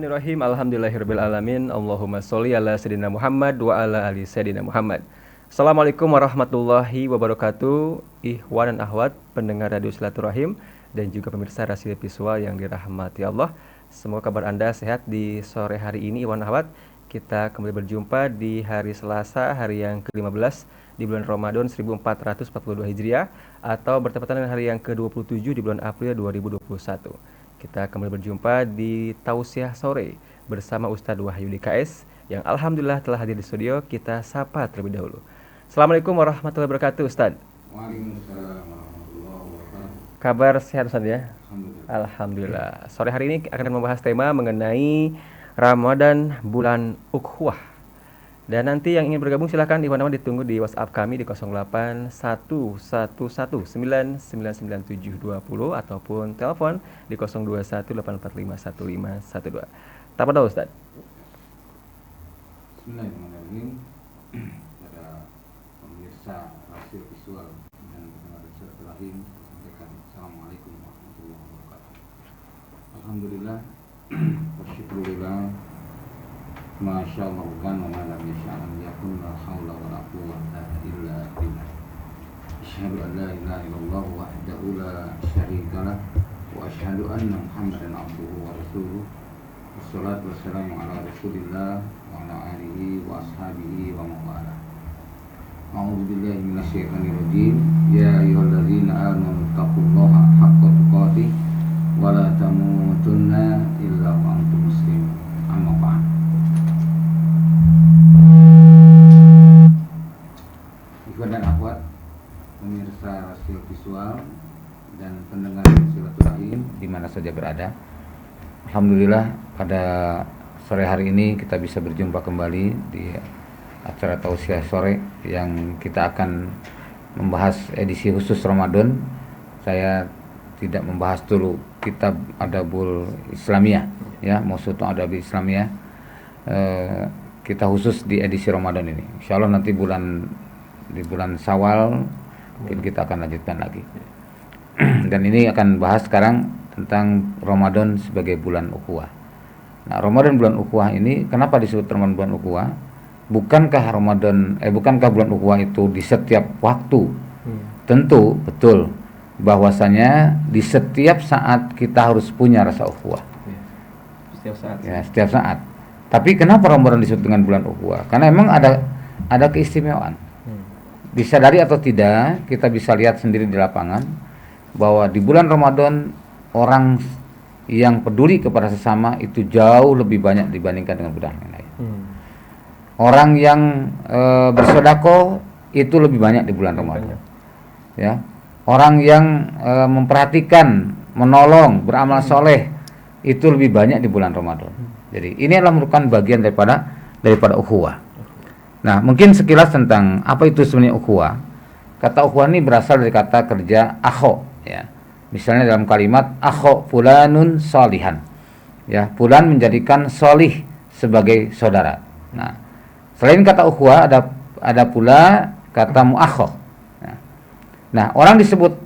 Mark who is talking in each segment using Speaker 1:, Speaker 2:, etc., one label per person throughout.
Speaker 1: Bismillahirrahmanirrahim. Alhamdulillahirabbil alamin. Allahumma sholli ala sayidina Muhammad wa ala ali sayidina Muhammad. Assalamualaikum warahmatullahi wabarakatuh. Ikhwan dan akhwat pendengar Radio Silaturahim dan juga pemirsa Rasi Visual yang dirahmati Allah. Semoga kabar Anda sehat di sore hari ini, ikhwan dan akhwat. Kita kembali berjumpa di hari Selasa, hari yang ke-15 di bulan Ramadan 1442 Hijriah atau bertepatan dengan hari yang ke-27 di bulan April 2021. Kita kembali berjumpa di Tausiah Sore bersama Ustadz Wahyu DKS yang alhamdulillah telah hadir di studio. Kita sapa terlebih dahulu. Assalamualaikum warahmatullahi wabarakatuh, Ustadz.
Speaker 2: Waalaikumsalam warahmatullahi wabarakatuh.
Speaker 1: Kabar sehat, Ustadz ya?
Speaker 2: Alhamdulillah.
Speaker 1: Alhamdulillah. Sore hari ini akan membahas tema mengenai Ramadan bulan ukhuwah. Dan nanti yang ingin bergabung silakan ikhwan ditunggu di WhatsApp kami di 081111999720 ataupun telepon di 0218451512. Tanpa dulu, Ustaz.
Speaker 2: Bismillahirrahmanirrahim. Pada pemirsa Rasi Visual dan pendengar Silaturahim, sampaikan Assalamualaikum warahmatullahi wabarakatuh. Alhamdulillah, bersyukurillah. Masya Allah kan wa lam yasha'an yakun la hawla wa la quwwata illa billah. Asyhadu an la ilaha illallah wahdahu la syarika lah wa asyhadu anna Muhammadan abduhu wa rasuluh. Wassalatu wassalamu ala Rasulillah wa ala alihi wa ashabihi wa mawala. A'udzu billahi minasyaitonir rajim. Ya ayyuhalladzina amanu taqullaha haqqa tuqatih wa la tamutunna illa wa antum muslimun. Amma ba'd. Ikhwan dan akhwat pemirsa Rasi Visual dan pendengar Silaturahim di mana saja berada. Alhamdulillah pada sore hari ini kita bisa berjumpa kembali di acara Tausiah Sore yang kita akan membahas edisi khusus Ramadan. Saya tidak membahas dulu kitab Adabul Islamiyah ya, Mawsu'atun Adabi Islamiyah. Kita khusus di edisi Ramadan ini. Insyaallah nanti di bulan Syawal mungkin kita akan lanjutkan lagi. Dan ini akan bahas sekarang tentang Ramadan sebagai bulan ukhuwah. Nah, Ramadan bulan ukhuwah ini kenapa disebut Ramadan bulan ukhuwah? Bukankah bulan ukhuwah itu di setiap waktu? Tentu betul bahwasanya di setiap saat kita harus punya rasa ukhuwah.
Speaker 1: Setiap saat.
Speaker 2: Ya, setiap saat. Tapi kenapa Ramadan disebut dengan bulan ukhuwah? Karena memang ada keistimewaan. Disadari atau tidak, kita bisa lihat sendiri di lapangan bahwa di bulan Ramadan orang yang peduli kepada sesama itu jauh lebih banyak dibandingkan dengan bulan yang lain. Orang yang bersedekah itu lebih banyak di bulan Ramadan. Ya. Orang yang memperhatikan, menolong, beramal soleh itu lebih banyak di bulan Ramadan. Jadi ini adalah merupakan bagian daripada ukhuwah. Nah, mungkin sekilas tentang apa itu sebenarnya ukhuwah. Kata ukhuwah ini berasal dari kata kerja akho ya. Misalnya dalam kalimat akho fulanun solihan. Ya, fulan menjadikan solih sebagai saudara. Nah, selain kata ukhuwah ada pula kata muakho. Nah, orang disebut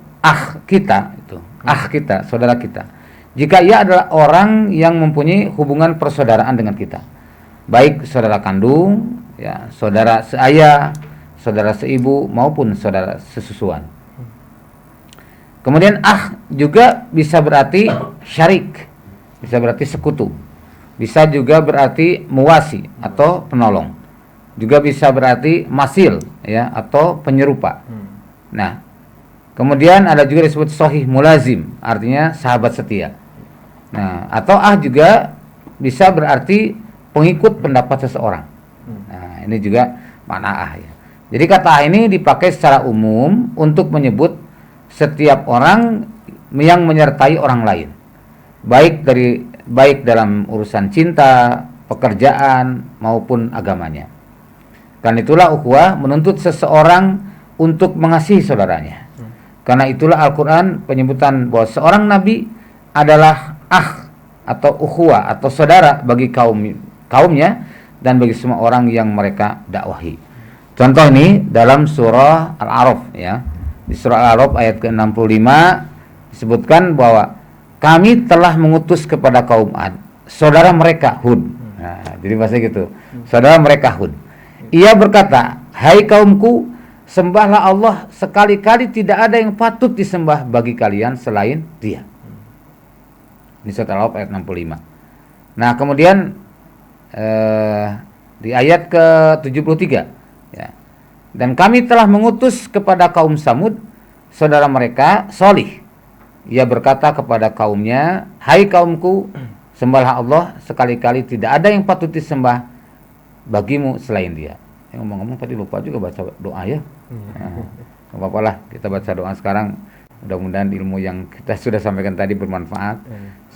Speaker 2: kita, saudara kita. Jika ia adalah orang yang mempunyai hubungan persaudaraan dengan kita, baik saudara kandung, ya, saudara seayah, saudara seibu maupun saudara sesusuan. Kemudian juga bisa berarti syarik, bisa berarti sekutu, bisa juga berarti muwasi atau penolong, juga bisa berarti masil, ya, atau penyerupa. Nah, kemudian ada juga disebut sohih mulazim, artinya sahabat setia. Nah, atau juga bisa berarti pengikut pendapat seseorang. Nah, ini juga makna ya. Jadi kata ini dipakai secara umum untuk menyebut setiap orang yang menyertai orang lain, baik dalam urusan cinta, pekerjaan maupun agamanya. Karena itulah ukhuwah menuntut seseorang untuk mengasihi saudaranya. Karena itulah Al-Quran penyebutan bahwa seorang nabi adalah atau ukhuwah atau saudara bagi kaumnya dan bagi semua orang yang mereka dakwahi. Contoh ini dalam surah Al-A'raf ya. Di surah Al-A'raf ayat ke-65 disebutkan bahwa kami telah mengutus kepada kaum Ad saudara mereka Hud. Nah, jadi bahasa gitu. Saudara mereka Hud. Ia berkata, "Hai kaumku, sembahlah Allah, sekali-kali tidak ada yang patut disembah bagi kalian selain Dia." Ini surat Al-Araf ayat 65. Nah, kemudian di ayat ke-73 ya. Dan kami telah mengutus kepada kaum Samud saudara mereka Shalih. Ia berkata kepada kaumnya, "Hai kaumku, sembahlah Allah, sekali-kali tidak ada yang patut disembah bagimu selain Dia." Ngomong-ngomong tadi lupa juga baca doa ya. Nah, gak apa-apa lah, kita baca doa sekarang. Mudah-mudahan ilmu yang kita sudah sampaikan tadi bermanfaat.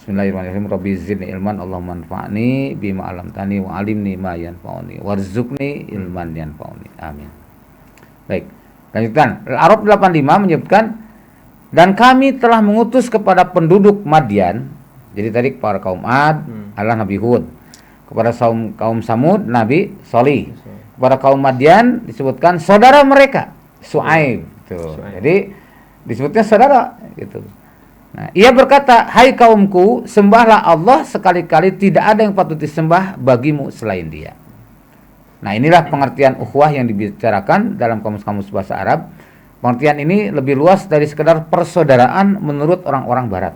Speaker 2: Bismillahirrahmanirrahim. Rabbi zidni ilman, Allahumma anfa'ni bima 'allamtani wa 'allimni ma yanfa'uni warzuqni ilman yanfa'uni. Amin. Baik. Lanjutkan. Al-Araf 85 menyebutkan, dan kami telah mengutus kepada penduduk Madian. Jadi tadi kepada kaum Ad adalah Nabi Hud. Kepada kaum Samud Nabi Shalih. Kepada kaum Madian disebutkan saudara mereka Su'aib. Jadi disebutnya saudara gitu. Nah, ia berkata, "Hai kaumku, sembahlah Allah, sekali-kali tidak ada yang patut disembah bagimu selain Dia." Nah, inilah pengertian ukhuwah yang dibicarakan dalam kamus-kamus bahasa Arab. Pengertian ini lebih luas dari sekedar persaudaraan menurut orang-orang Barat.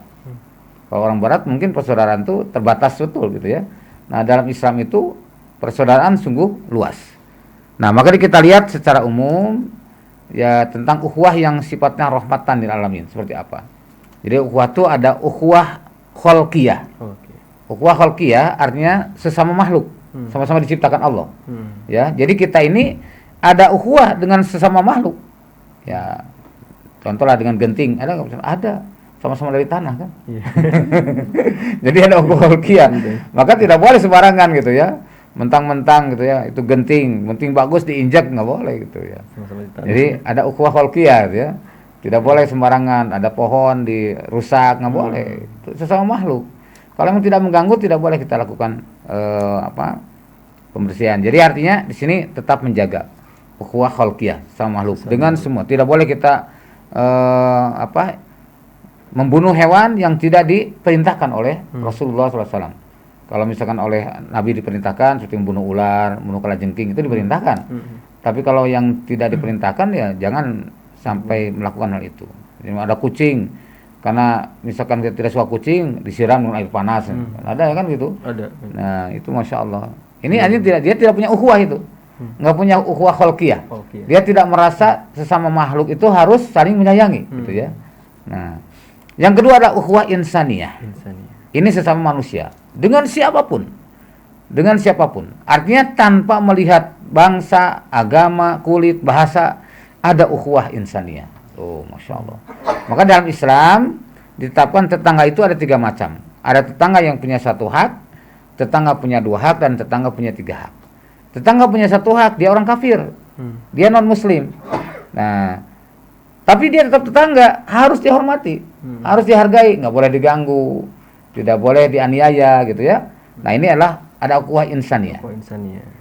Speaker 2: Kalau orang Barat mungkin persaudaraan itu terbatas betul gitu ya. Nah, dalam Islam itu persaudaraan sungguh luas. Nah, maka kita lihat secara umum ya tentang ukhuwah yang sifatnya rahmatan lil alamin seperti apa. Jadi ukhuwah itu ada ukhuwah khalqiyah. Ukhuwah khalqiyah artinya sesama makhluk, sama-sama diciptakan Allah. Ya, jadi kita ini ada ukhuwah dengan sesama makhluk. Ya, contohlah dengan genting, ada sama-sama dari tanah kan. Jadi ada ukhuwah khalqiyah. Maka tidak boleh sembarangan gitu ya. Mentang-mentang gitu ya, itu genting bagus diinjak nggak boleh gitu ya. Jadi ada ukhuwah khalqiyah gitu ya. Tidak boleh sembarangan, ada pohon dirusak nggak boleh. Itu sesama makhluk. Kalau memang tidak mengganggu, tidak boleh kita lakukan pembersihan. Jadi artinya di sini tetap menjaga ukhuwah khalqiyah sama makhluk dengan semua. Tidak boleh kita membunuh hewan yang tidak diperintahkan oleh Rasulullah SAW. Kalau misalkan oleh Nabi diperintahkan seperti membunuh ular, membunuh kalajengking itu diperintahkan. Tapi kalau yang tidak diperintahkan ya jangan sampai melakukan hal itu. Jadi ada kucing, karena misalkan kita tidak suka kucing disiram dengan air panas, ada ya kan gitu.
Speaker 1: Ada.
Speaker 2: Nah itu masya Allah. Ini artinya dia tidak punya ukhuwah itu, nggak punya ukhuwah khalqiyah. Dia tidak merasa sesama makhluk itu harus saling menyayangi, gitu ya. Nah, yang kedua adalah ukhuwah insaniyah. Ini sesama manusia dengan siapapun, Artinya tanpa melihat bangsa, agama, kulit, bahasa. Ada ukhuwah insaniyah. Oh, masya Allah. Maka dalam Islam ditetapkan tetangga itu ada 3 macam. Ada tetangga yang punya 1 hak, tetangga punya 2 hak, dan tetangga punya 3 hak. Tetangga punya 1 hak, dia orang kafir, dia non Muslim. Nah, tapi dia tetap tetangga, harus dihormati, harus dihargai, nggak boleh diganggu, tidak boleh dianiaya, gitu ya. Nah, ini adalah ada ukhuwah insaniyah.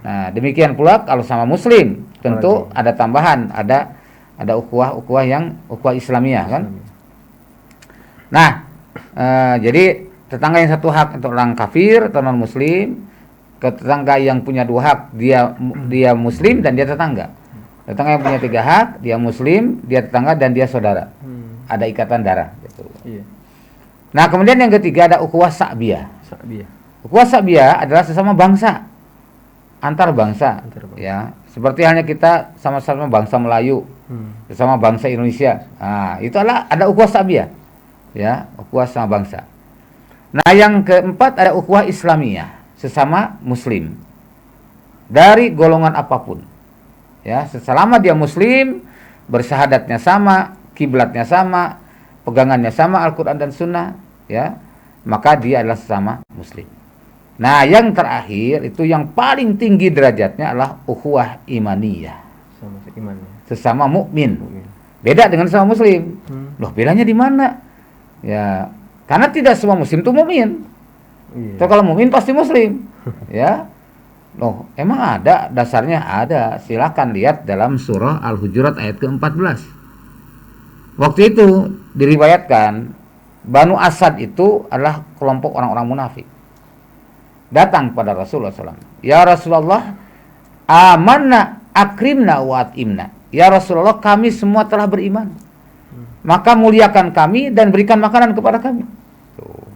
Speaker 2: Nah, demikian pula kalau sama Muslim, tentu ada tambahan, ada ukhuwah yang ukhuwah Islamiyah kan. Nah, jadi tetangga yang 1 hak untuk orang kafir atau non Muslim, tetangga yang punya 2 hak dia Muslim dan dia tetangga. Tetangga yang punya 3 hak, dia Muslim, dia tetangga dan dia saudara. Ada ikatan darah. Gitu. Iya. Nah, kemudian yang ketiga ada ukhuwah sa'biyah. Ukhuwah sa'biyah adalah sesama bangsa, antar bangsa. Ya, seperti halnya kita sama-sama bangsa Melayu, sesama bangsa Indonesia. Nah, itu ada ukhuwah sa'biyah. Ya, ukhuwah sama bangsa. Nah, yang keempat ada ukhuwah Islamiyah, sesama Muslim dari golongan apapun. Ya, selama dia Muslim, bersyahadatnya sama, kiblatnya sama, pegangannya sama Al-Quran dan Sunnah, ya, maka dia adalah sesama Muslim. Nah, yang terakhir itu yang paling tinggi derajatnya adalah ukhuwah imaniyah, sesama mukmin. Beda dengan sesama Muslim. Loh, bedanya di mana? Ya, karena tidak semua Muslim itu mukmin. So, kalau mukmin pasti Muslim. Ya. Loh, emang ada dasarnya? Ada. Silakan lihat dalam surah Al-Hujurat ayat ke-14. Waktu itu diriwayatkan Banu Asad itu adalah kelompok orang-orang munafik. datang pada Rasulullah SAW. Ya Rasulullah, amanna akrimna wa atimna. Ya Rasulullah, kami semua telah beriman. Maka muliakan kami dan berikan makanan kepada kami. Tuh.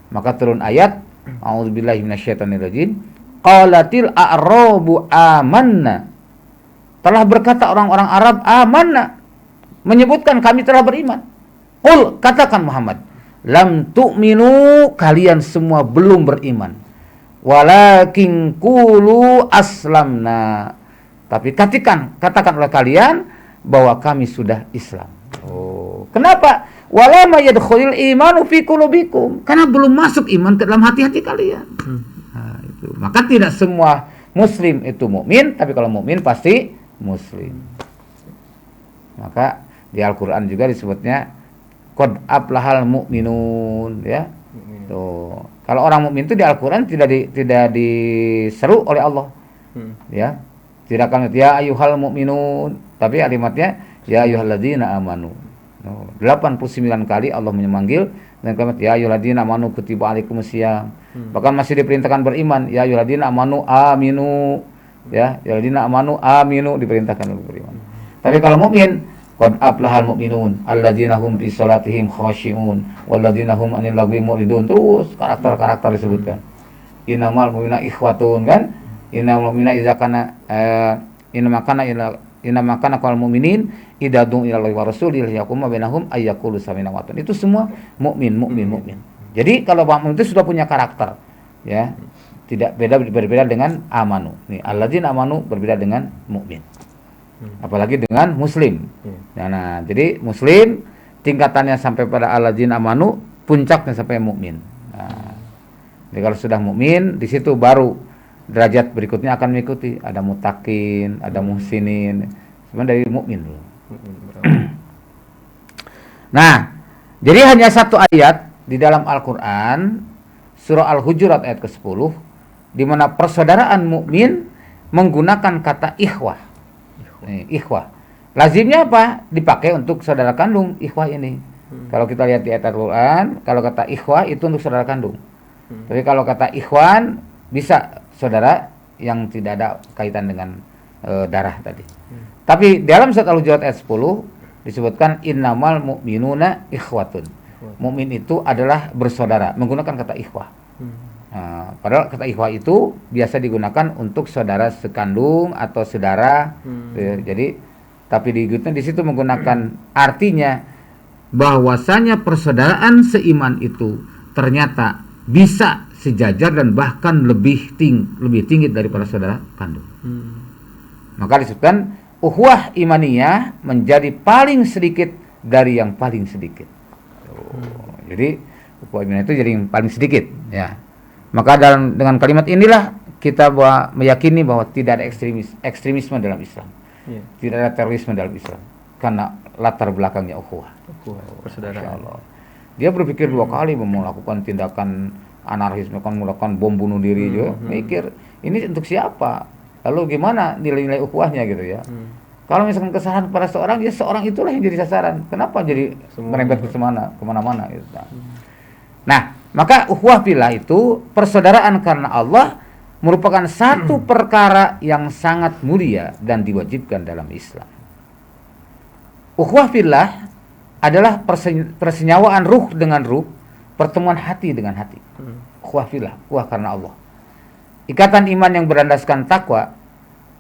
Speaker 2: Maka turun ayat, A'udzubillahi minasyaitonirrajim. Qalatil a'rabu amanna. Telah berkata orang-orang Arab amanna, menyebutkan kami telah beriman. Qul, katakan Muhammad, lam tu'minu, kalian semua belum beriman. Walakin qulu aslamna. Tapi katakan oleh kalian bahwa kami sudah Islam. Oh, kenapa? Walama yadkhulul imanu fi qulubikum. Karena belum masuk iman ke dalam hati-hati kalian. Nah, itu. Maka tidak semua muslim itu mukmin, tapi kalau mukmin pasti muslim. Maka di Al-Qur'an juga disebutnya qad aflahal mu'minun, ya. Tuh. Kalau orang mukmin itu di Al-Qur'an tidak diseru oleh Allah. Ya. Tidak akan ya ayyuhal mu'minun, tapi kalimatnya ya ayyuhalladzina amanu. 89 kali Allah memanggil dengan kalimat ya ayyuhalladzina amanu kutiba alaikumusiyam. Bahkan masih diperintahkan beriman, ya ayyuhalladzina amanu aminu. Ya, ya ayyuhalladzina amanu aminu, diperintahkan untuk beriman. Tapi kalau mukmin, qad aflahal mu'minun alladzina hum fi salatihim khashi'un walladzina hum 'anil lagwi mu'ridun. Terus karakter-karakter disebutkan. Innamal mu'minuna ikhwatun, kan? Innamal mu'minuna idza kana inama kana qaul mu'minin idza du'u ila Allahi wa rasulihi yaqumu bainahum ayyaqulu sami'na wa ata'na. Itu semua mukmin. Jadi kalau mukmin itu sudah punya karakter, ya. Tidak berbeda dengan amanu. Nih, alladzina amanu berbeda dengan mukmin. Apalagi dengan muslim. Nah, jadi muslim tingkatannya sampai pada alladzina amanu, puncaknya sampai mukmin. Nah, jadi kalau sudah mukmin, di situ baru derajat berikutnya akan mengikuti, ada mutakin, ada muhsinin, sebenarnya dari mukmin dulu. Nah, jadi hanya satu ayat di dalam Al-Qur'an, surah Al-Hujurat ayat ke-10, di mana persaudaraan mukmin menggunakan kata ikhwah. Ikhwah. Lazimnya apa? Dipakai untuk saudara kandung ikhwah ini. Kalau kita lihat di ayat Al-Qur'an, kalau kata ikhwah itu untuk saudara kandung. Tapi kalau kata ikhwan bisa saudara yang tidak ada kaitan dengan darah tadi. Tapi dalam surat Al-Hujurat ayat 10 disebutkan innamal mu'minuna ikhwatun. Mukmin itu adalah bersaudara, menggunakan kata ikhwah. Nah, padahal kata ikhwah itu biasa digunakan untuk saudara sekandung atau saudara. Jadi tapi di situ menggunakan artinya bahwasanya persaudaraan seiman itu ternyata bisa sejajar dan bahkan lebih tinggi daripada saudara kandung. Maka disebutkan ukhuwah imaniyah menjadi paling sedikit dari yang paling sedikit. Jadi ukhuwah imaniyah itu jadi yang paling sedikit, ya. Maka dengan kalimat inilah kita meyakini bahwa tidak ada ekstremisme dalam Islam. Tidak ada terorisme dalam Islam karena latar belakangnya ukhuwah. Persaudaraan. Dia berpikir dua kali melakukan tindakan anarkisme, kan melakukan bom bunuh diri juga, mikir ini untuk siapa, lalu gimana nilai-nilai ukhuwahnya gitu ya. Kalau misalkan kesalahan pada seorang, ya seorang itulah yang jadi sasaran. Kenapa jadi merembet kemana-mana gitu. Nah, maka ukhuwah fillah itu persaudaraan karena Allah merupakan satu perkara yang sangat mulia dan diwajibkan dalam Islam. Ukhuwah fillah adalah persenyawaan ruh dengan ruh, pertemuan hati dengan hati. Ukhuwah fillah, ukhuwah karena Allah. Ikatan iman yang berlandaskan takwa,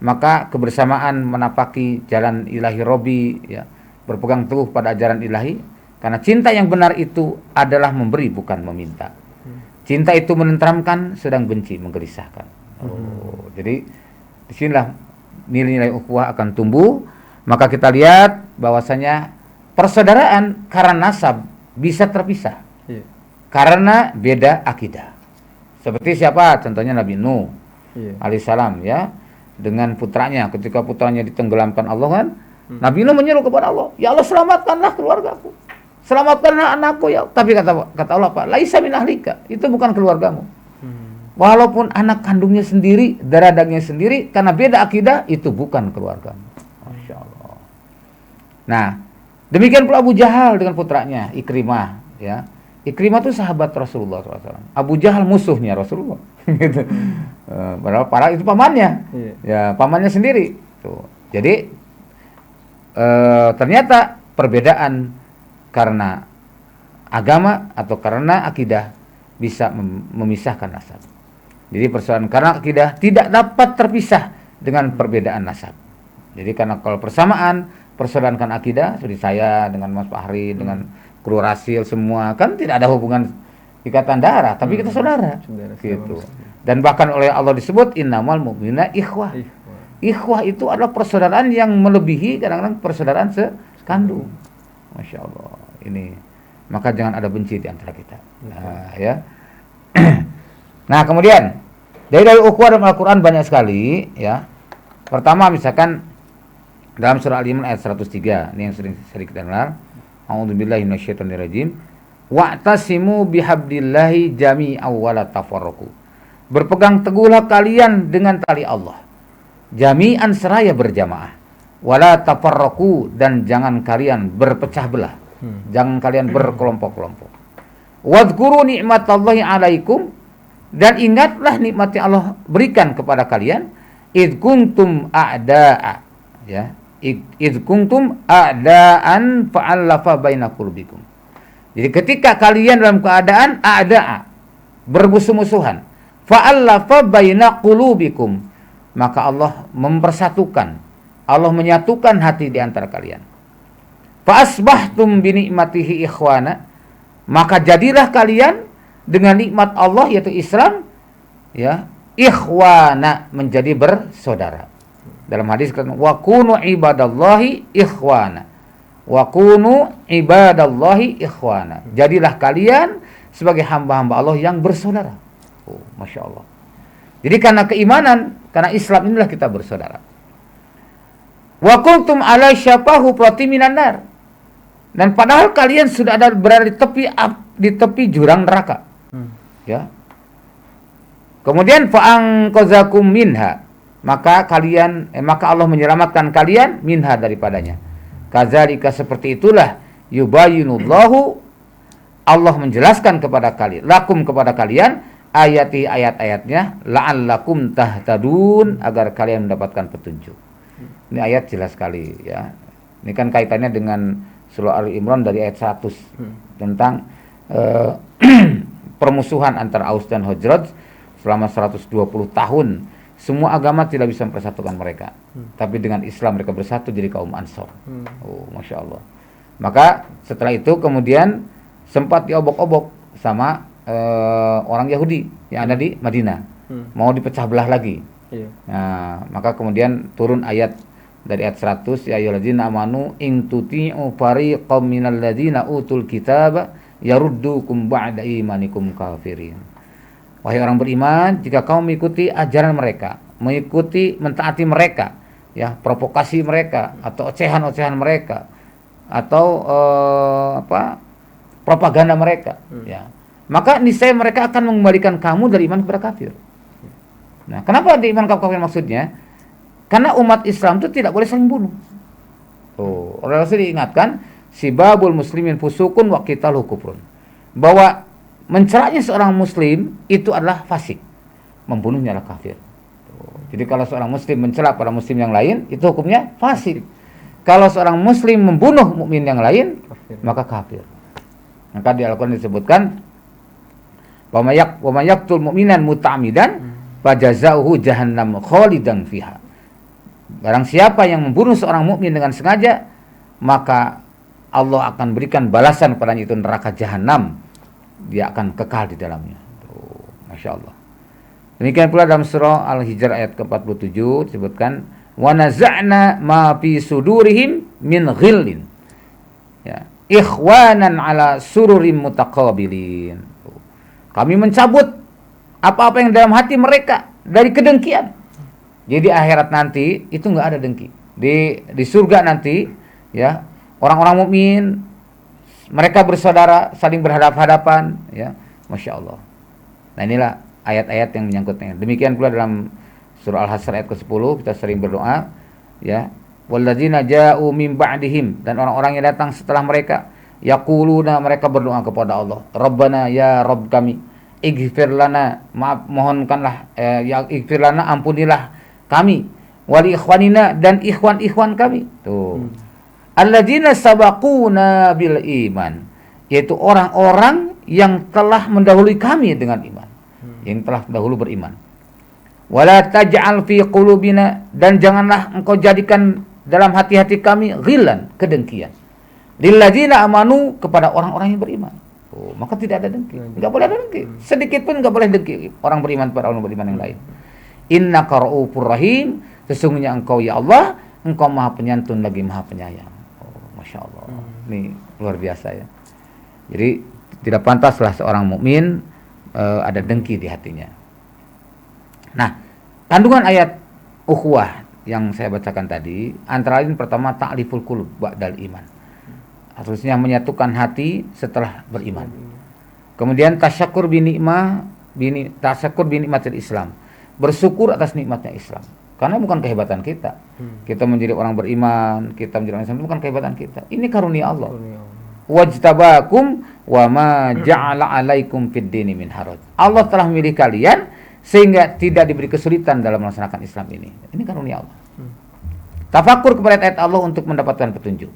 Speaker 2: maka kebersamaan menapaki jalan ilahi Robbi, ya, berpegang teguh pada ajaran ilahi, karena cinta yang benar itu adalah memberi bukan meminta. Cinta itu menenteramkan, sedang benci menggelisahkan. Jadi disinilah nilai-nilai ukhuwah akan tumbuh. Maka kita lihat bahwasanya persaudaraan karena nasab bisa terpisah. Karena beda akidah. Seperti siapa? Contohnya Nabi Nuh alaihissalam, ya, dengan putranya. Ketika putranya ditenggelamkan Allah kan, Nabi Nuh menyeru kepada Allah, ya Allah selamatkanlah keluargaku, selamatkanlah anakku ya. Tapi kata Allah, Pak, laisa min ahlika, itu bukan keluargamu. Walaupun anak kandungnya sendiri, darah dagingnya sendiri, karena beda akidah, itu bukan keluargamu. Masya Allah. Nah, demikian pula Abu Jahal dengan putranya Ikrimah, ya. Ikrimah itu sahabat Rasulullah SAW. Abu Jahal musuhnya Rasulullah. gitu. Padahal itu pamannya.
Speaker 1: Iya.
Speaker 2: Ya, pamannya sendiri. Tuh. Jadi ternyata perbedaan karena agama atau karena akidah bisa memisahkan nasab. Jadi persoalan karena akidah tidak dapat terpisah dengan perbedaan nasab. Jadi karena kalau persamaan persoalan kan akidah seperti saya dengan Mas Fahri dengan kru Rasil semua kan tidak ada hubungan ikatan darah, tapi kita saudara. Gitu. Dan bahkan oleh Allah disebut innamal mu'minuna ikhwah. Ikhwah itu adalah persaudaraan yang melebihi kadang-kadang persaudaraan sekandung. Masya Allah. Ini maka jangan ada benci di antara kita. Nah, ya. Nah, kemudian dari ukhuwah dalam Al-Qur'an banyak sekali, ya. Pertama misalkan dalam surah Al-Imran ayat 103, ini yang sering kita dengar. A'udzubillahi minasyaitonirrajim. Wa'tasimu bihablillahi jami'an wa la tafarraqu. Berpegang teguhlah kalian dengan tali Allah. Jami'an seraya berjamaah. Wala tafarraqu, dan jangan kalian berpecah belah. Jangan kalian berkelompok-kelompok. Wadhkuru ni'matallahi 'alaikum, dan ingatlah nikmat yang Allah berikan kepada kalian. Id kuntum a'da'a, ya. Id kuntum a'da'an fa'allafa baina qulubikum. Jadi ketika kalian dalam keadaan a'da'a, bermusuh-musuhan, fa'allafa baina qulubikum, maka Allah mempersatukan, Allah menyatukan hati di antara kalian. Fa'asbahtum bi ni'matihi ikhwana, maka jadilah kalian dengan nikmat Allah yaitu Islam, ya, ikhwana, menjadi bersaudara. Dalam hadis kata wa kunu ibadallahi ikhwana. Wa kunu ibadallahi ikhwana. Jadilah kalian sebagai hamba-hamba Allah yang bersaudara. Oh, Masya Allah. Jadi karena keimanan, karena Islam inilah kita bersaudara. Wa kuntum ala syafahu prati minan nar. Dan padahal kalian sudah ada berada di tepi jurang neraka. Ya. Kemudian fa'anqazakum minha, maka Allah menyelamatkan kalian minha, daripadanya. Kadzalika, seperti itulah yubayyinullahu, Allah menjelaskan kepada kalian, lakum, kepada kalian, ayati, ayat-ayatnya, la'allakum tahtadun, agar kalian mendapatkan petunjuk. Ini ayat jelas sekali, ya. Ini kan kaitannya dengan surah Al-Imran dari ayat 100 tentang permusuhan antara Aus dan Khazraj selama 120 tahun. Semua agama tidak bisa mempersatukan mereka. Tapi dengan Islam mereka bersatu jadi kaum Ansor. Oh, Masya Allah. Maka setelah itu kemudian sempat diobok-obok sama orang Yahudi yang ada di Madinah. Mau dipecah belah lagi. Nah, maka kemudian turun ayat dari ayat 100, ya ayyuhalladzina amanu in tuti'u fariqam minal ladzina utul kitaba yaruddukum ba'da imanikum kafirin. Wahai orang beriman, jika kamu mengikuti ajaran mereka, mentaati mereka, ya, provokasi mereka atau ocehan-ocehan mereka atau propaganda mereka, ya, maka niscaya mereka akan mengembalikan kamu dari iman kepada kafir. Nah, kenapa di iman kepada kafir maksudnya? Karena umat Islam itu tidak boleh saling bunuh. Oh, Rasul diingatkan, sibabul muslimin fusukun wa qitaluhu kufrun. Bahwa mencelaknya seorang muslim itu adalah fasik, membunuhnya adalah kafir. Jadi kalau seorang muslim mencela pada muslim yang lain, itu hukumnya fasik. Kalau seorang muslim membunuh mukmin yang lain, maka kafir. Maka di Al-Qur'an disebutkan, wa may yaqtul mu'minan muta'ammidan fajazaohu jahannam khalidan fiha. Barang siapa yang membunuh seorang mukmin dengan sengaja, maka Allah akan berikan balasan kepadanya itu neraka jahanam. Dia akan kekal di dalamnya. Tuh, Masya Allah. Demikian pula dalam surah Al-Hijr ayat ke-47 disebutkan, wa naza'na ma fi sudurihim min ghillin, ya, ikhwanan ala sururim mutaqabilin. Kami mencabut apa-apa yang dalam hati mereka dari kedengkian. Jadi akhirat nanti itu nggak ada dengki. Di surga nanti, ya, orang-orang mukmin mereka bersaudara, saling berhadap-hadapan, ya, Masya Allah. Nah, inilah ayat-ayat yang menyangkutnya. Demikian pula dalam surah Al-Hasr ayat ke-10 kita sering berdoa, ya, walladzina ja'u min ba'dihim, dan orang-orang yang datang setelah mereka, yaquluna, mereka berdoa kepada Allah, Rabbana, ya Rabb kami, ighfir lana, maaf mohonkanlah ya ighfir lana, ampunilah kami, wali ikhwanina, dan ikhwan-ikhwan kami. Tuh. Alladzina sabaquna bil iman, yaitu orang-orang yang telah mendahului kami dengan iman, yang telah dahulu beriman. Wala taj'al fi qulubina, dan janganlah engkau jadikan dalam hati-hati kami ghillan, kedengkian. Lilladzina amanu, kepada orang-orang yang beriman. Oh, maka tidak ada dengki. Enggak boleh ada dengki. Sedikit pun enggak boleh dengki orang beriman pada orang beriman yang lain. Innaka ra'ufur rahim, sesungguhnya engkau ya Allah, engkau Maha Penyantun lagi Maha Penyayang. Masya Allah, ini luar biasa ya. Jadi tidak pantaslah seorang mukmin ada dengki di hatinya. Nah, kandungan ayat ukhuwah yang saya bacakan tadi, antara lain pertama ta'liful qulub ba'dal iman, harusnya menyatukan hati setelah beriman. Kemudian tasyakur bi nikmatil Islam, bersyukur atas nikmatnya Islam. Karena bukan kehebatan kita. Kita menjadi orang beriman, kita menjadi orang Islam, itu bukan kehebatan kita. Ini karunia Allah. Wajtabakum wa ma ja'ala 'alaikum fid dini min haraj. Allah telah memilih kalian sehingga tidak diberi kesulitan dalam melaksanakan Islam ini. Ini karunia Allah. Tafakur kepada ayat Allah untuk mendapatkan petunjuk.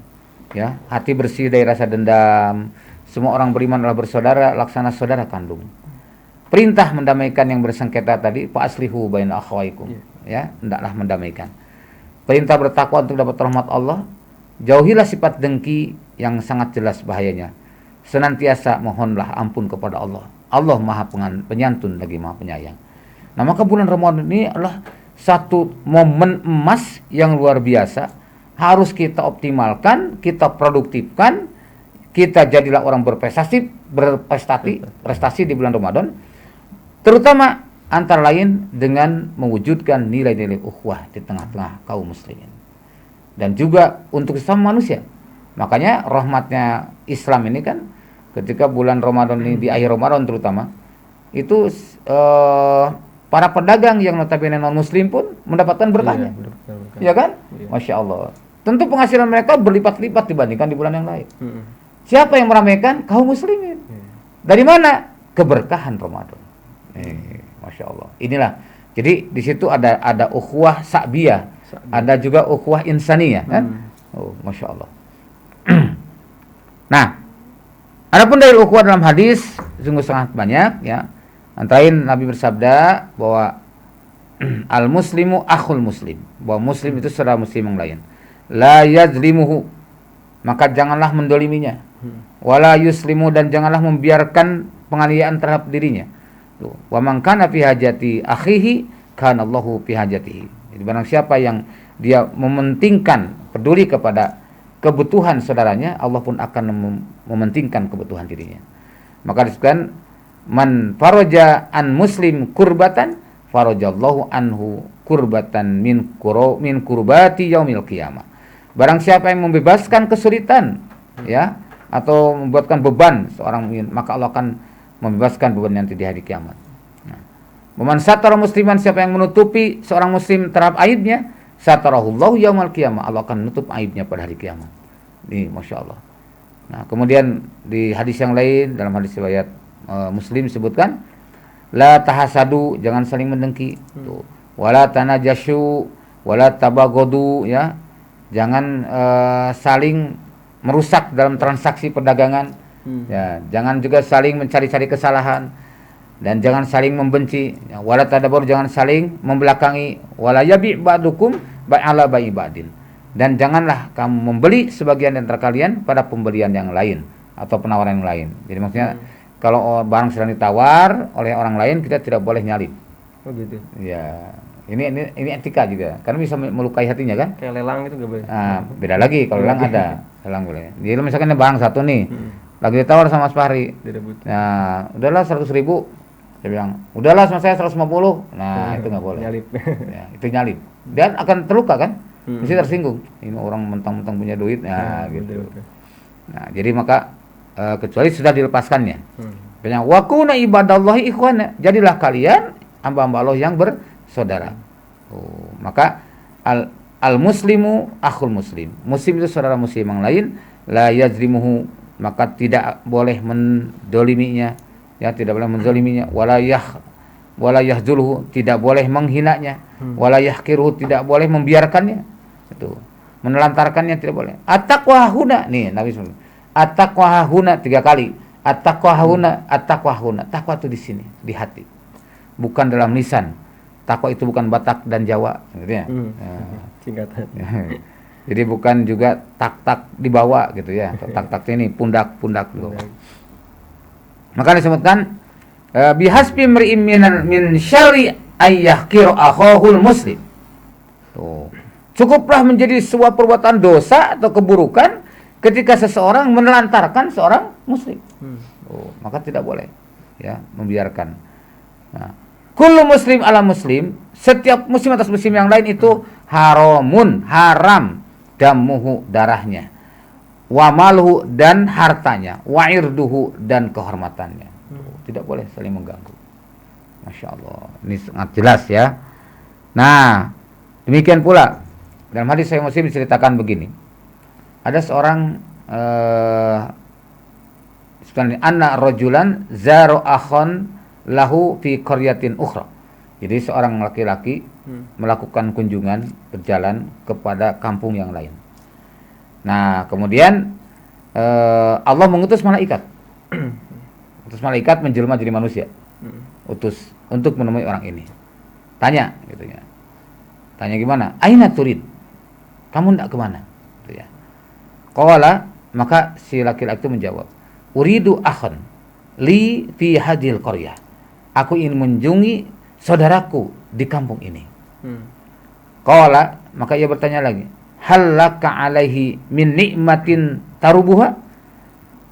Speaker 2: Ya, hati bersih dari rasa dendam. Semua orang beriman adalah bersaudara, laksana saudara kandung. Perintah mendamaikan yang bersengketa tadi, fa aslihu baina akhawaikum. Ya, hendaklah mendamaikan. Perintah bertakwa untuk dapat rahmat Allah. Jauhilah sifat dengki yang sangat jelas bahayanya. Senantiasa mohonlah ampun kepada Allah. Allah Maha Penyantun lagi Maha Penyayang. Nah, maka bulan Ramadan ini adalah satu momen emas yang luar biasa. Harus kita optimalkan, kita produktifkan, kita jadilah orang berprestasi di bulan Ramadan. Terutama antara lain dengan mewujudkan nilai-nilai ukhuwah di tengah-tengah kaum muslimin. Dan juga untuk sesama manusia. Makanya rahmatnya Islam ini kan ketika bulan Ramadan ini, di akhir Ramadan terutama, itu para pedagang yang notabene non muslim pun mendapatkan berkahnya. Ya kan? Iya. Masya Allah. Tentu penghasilan mereka berlipat-lipat dibandingkan di bulan yang lain. Siapa yang meramaikan? Kaum muslimin. Dari mana? Keberkahan Ramadan. Masya Allah. Inilah. Jadi di situ ada ukhuwah sa'biyah, ada juga ukhuwah insaniyah, kan? Oh, Masya Allah. Nah, adapun dari ukhuwah dalam hadis sungguh sangat banyak, ya. Antara lain Nabi bersabda bahwa al-muslimu akhul muslim, bahwa muslim itu saudara muslim yang lain. La yazlimuhu, maka janganlah mendoliminya. Wala yuslimu, dan janganlah membiarkan penganiayaan terhadap dirinya. Wa man kana fi hajati akhihi kana Allahu fi hajatihi. Jadi barang siapa yang dia mementingkan, peduli kepada kebutuhan saudaranya, Allah pun akan mementingkan kebutuhan dirinya. Maka disebutkan man faraja an muslim kurbatan farajallahu anhu kurbatan min kurbati yaumil qiyamah. Barang siapa yang membebaskan kesulitan, ya, atau membuatkan beban seorang mukmin, maka Allah akan membebaskan beban nanti di hari kiamat. Nah, man satara musliman, siapa yang menutupi seorang muslim terhadap aibnya, satarahullahu yaumal qiyamah, Allah akan menutup aibnya pada hari kiamat. Ini Masya Allah. Nah, kemudian di hadis yang lain, dalam hadis riwayat Muslim disebutkan, la tahasadu, jangan saling mendengki. Tuh. Wala tanajashu, wala tabagodu, ya. Jangan saling merusak dalam transaksi perdagangan. Ya, jangan juga saling mencari-cari kesalahan, dan jangan saling membenci. Ya, wala tadabbur, jangan saling membelakangi. Wala yabi' ba'dukum ba'ala ba'i ba'din. Dan janganlah kamu membeli sebagian di antara kalian pada pembelian yang lain atau penawaran yang lain. Jadi maksudnya kalau barang sedang ditawar oleh orang lain, kita tidak boleh nyalip.
Speaker 1: Oh gitu.
Speaker 2: Ya, ini etika juga, karena bisa melukai hatinya kan.
Speaker 1: Kayak lelang itu nggak boleh.
Speaker 2: Nah, beda lagi kalau lelang ada, lelang boleh. Jadi misalkan ada barang satu nih, lagi ditawar sama Mas Fahri. Nah, udahlah 100.000. Saya bilang, udahlah sama saya 150. Nah, itu nggak boleh.
Speaker 1: Nyalip.
Speaker 2: Ya, itu nyalip. Dan akan terluka kan? Mesti tersinggung. Ini orang mentang-mentang punya duit, nah gitu.
Speaker 1: Betul.
Speaker 2: Nah, jadi maka kecuali sudah dilepaskannya. Banyak wakuna ibadallahi ikhwana. Jadilah kalian hamba-hamba Allah yang bersaudara. Oh, maka al muslimu akhul muslim. Muslim itu saudara muslim yang lain, la yazlimuhu, maka tidak boleh mendoliminya, ya tidak boleh menzaliminya, wala yahzuluhu, tidak boleh menghinanya, wala yahqiruhu, tidak boleh membiarkannya, itu menelantarkannya tidak boleh. At-taqwa huna, nih Nabi SAW, at-taqwa huna 3 kali, at-taqwa huna, at-taqwa huna. Takwa itu di sini, di hati, bukan dalam lisan. Takwa itu bukan Batak dan Jawa, gitu ya.
Speaker 1: Singkatan.
Speaker 2: Jadi bukan juga tak-tak di bawah gitu ya. Tak-tak ini pundak-pundak gitu. Maka disebutkan bihasbi mri'in min syarri ayyahqiru akhahul muslim. Tuh. Cukuplah menjadi sebuah perbuatan dosa atau keburukan ketika seseorang menelantarkan seorang muslim. Maka tidak boleh ya membiarkan. Nah, kullu muslim ala muslim, setiap muslim atas muslim yang lain itu haramun, haram, damuhu, darahnya, wa maluhu, dan hartanya, wa irduhu, dan kehormatannya. Tidak boleh saling mengganggu. Masya Allah, ini sangat jelas ya. Nah, demikian pula dalam hadis Sahih Muslim diceritakan begini. Ada seorang anna rajulan zaro akhon lahu fi qaryatin ukhra. Jadi seorang laki-laki melakukan kunjungan, berjalan kepada kampung yang lain. Nah, kemudian Allah mengutus malaikat. Utus malaikat menjelma jadi manusia. Utus untuk menemui orang ini. Tanya gitu ya. Tanya gimana? Aina turid? Kamu hendak kemana? Gitu ya. Qala, maka si laki-laki itu menjawab, uridu akhan li fi hadhil qaryah. Aku ingin mengunjungi saudaraku di kampung ini. Qala, maka ia bertanya lagi, hal laka alaihi min nikmatin tarubuha?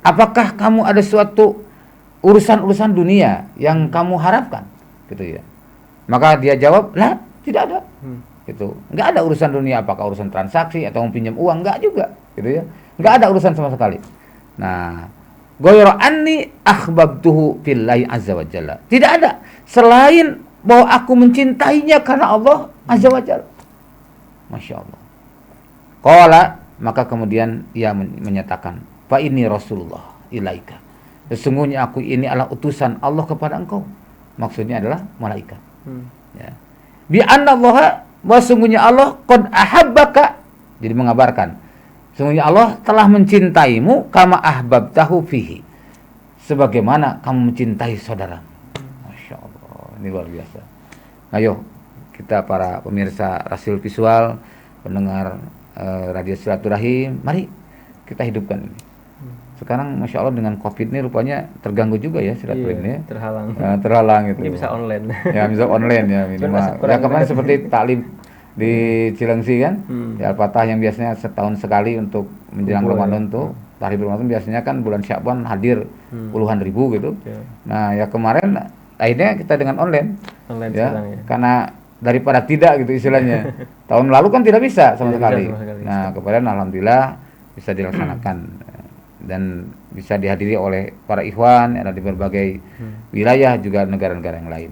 Speaker 2: Apakah kamu ada suatu urusan-urusan dunia yang kamu harapkan? Gitu ya. Maka dia jawab, lah, tidak ada. Gitu. Enggak ada urusan dunia, apakah urusan transaksi atau pinjam uang, enggak juga, gitu ya. Enggak ada urusan sama sekali. Nah, ghayra anni akhbabtuhu fillahi azza wa jalla. Tidak ada selain bahwa aku mencintainya karena Allah azza wa jalla. Masya Allah. Qala, maka kemudian ia menyatakan, fa inni rasulullah ilaika. Sesungguhnya aku ini adalah utusan Allah kepada engkau. Maksudnya adalah malaikat. Ya. Bi anna Allah, bahwa sesungguhnya Allah qad ahabbaka. Jadi mengabarkan, sesungguhnya Allah telah mencintaimu kama ahbabtahu fihi, sebagaimana kamu mencintai saudara. Masya Allah, ini luar biasa. Ayo kita para pemirsa Rasul Visual, pendengar Radio Silaturahim, mari kita hidupkan ini. Sekarang Masya Allah dengan COVID ini rupanya terganggu juga ya silaturahim ya. Terhalang gitu.
Speaker 1: Ini bisa online.
Speaker 2: Ya bisa online ya minimal. Ya kemarin seperti taklim di Cilengsi kan, di Al-Fatah yang biasanya setahun sekali untuk menjelang Ramadan tuh, tahlim Ramadan biasanya kan bulan Sya'ban hadir puluhan ribu gitu. Nah ya kemarin akhirnya kita dengan online ya, karena daripada tidak gitu istilahnya. Tahun lalu kan tidak bisa sama sekali. Nah kemarin alhamdulillah bisa dilaksanakan dan bisa dihadiri oleh para ikhwan yang ada di berbagai wilayah juga negara-negara yang lain.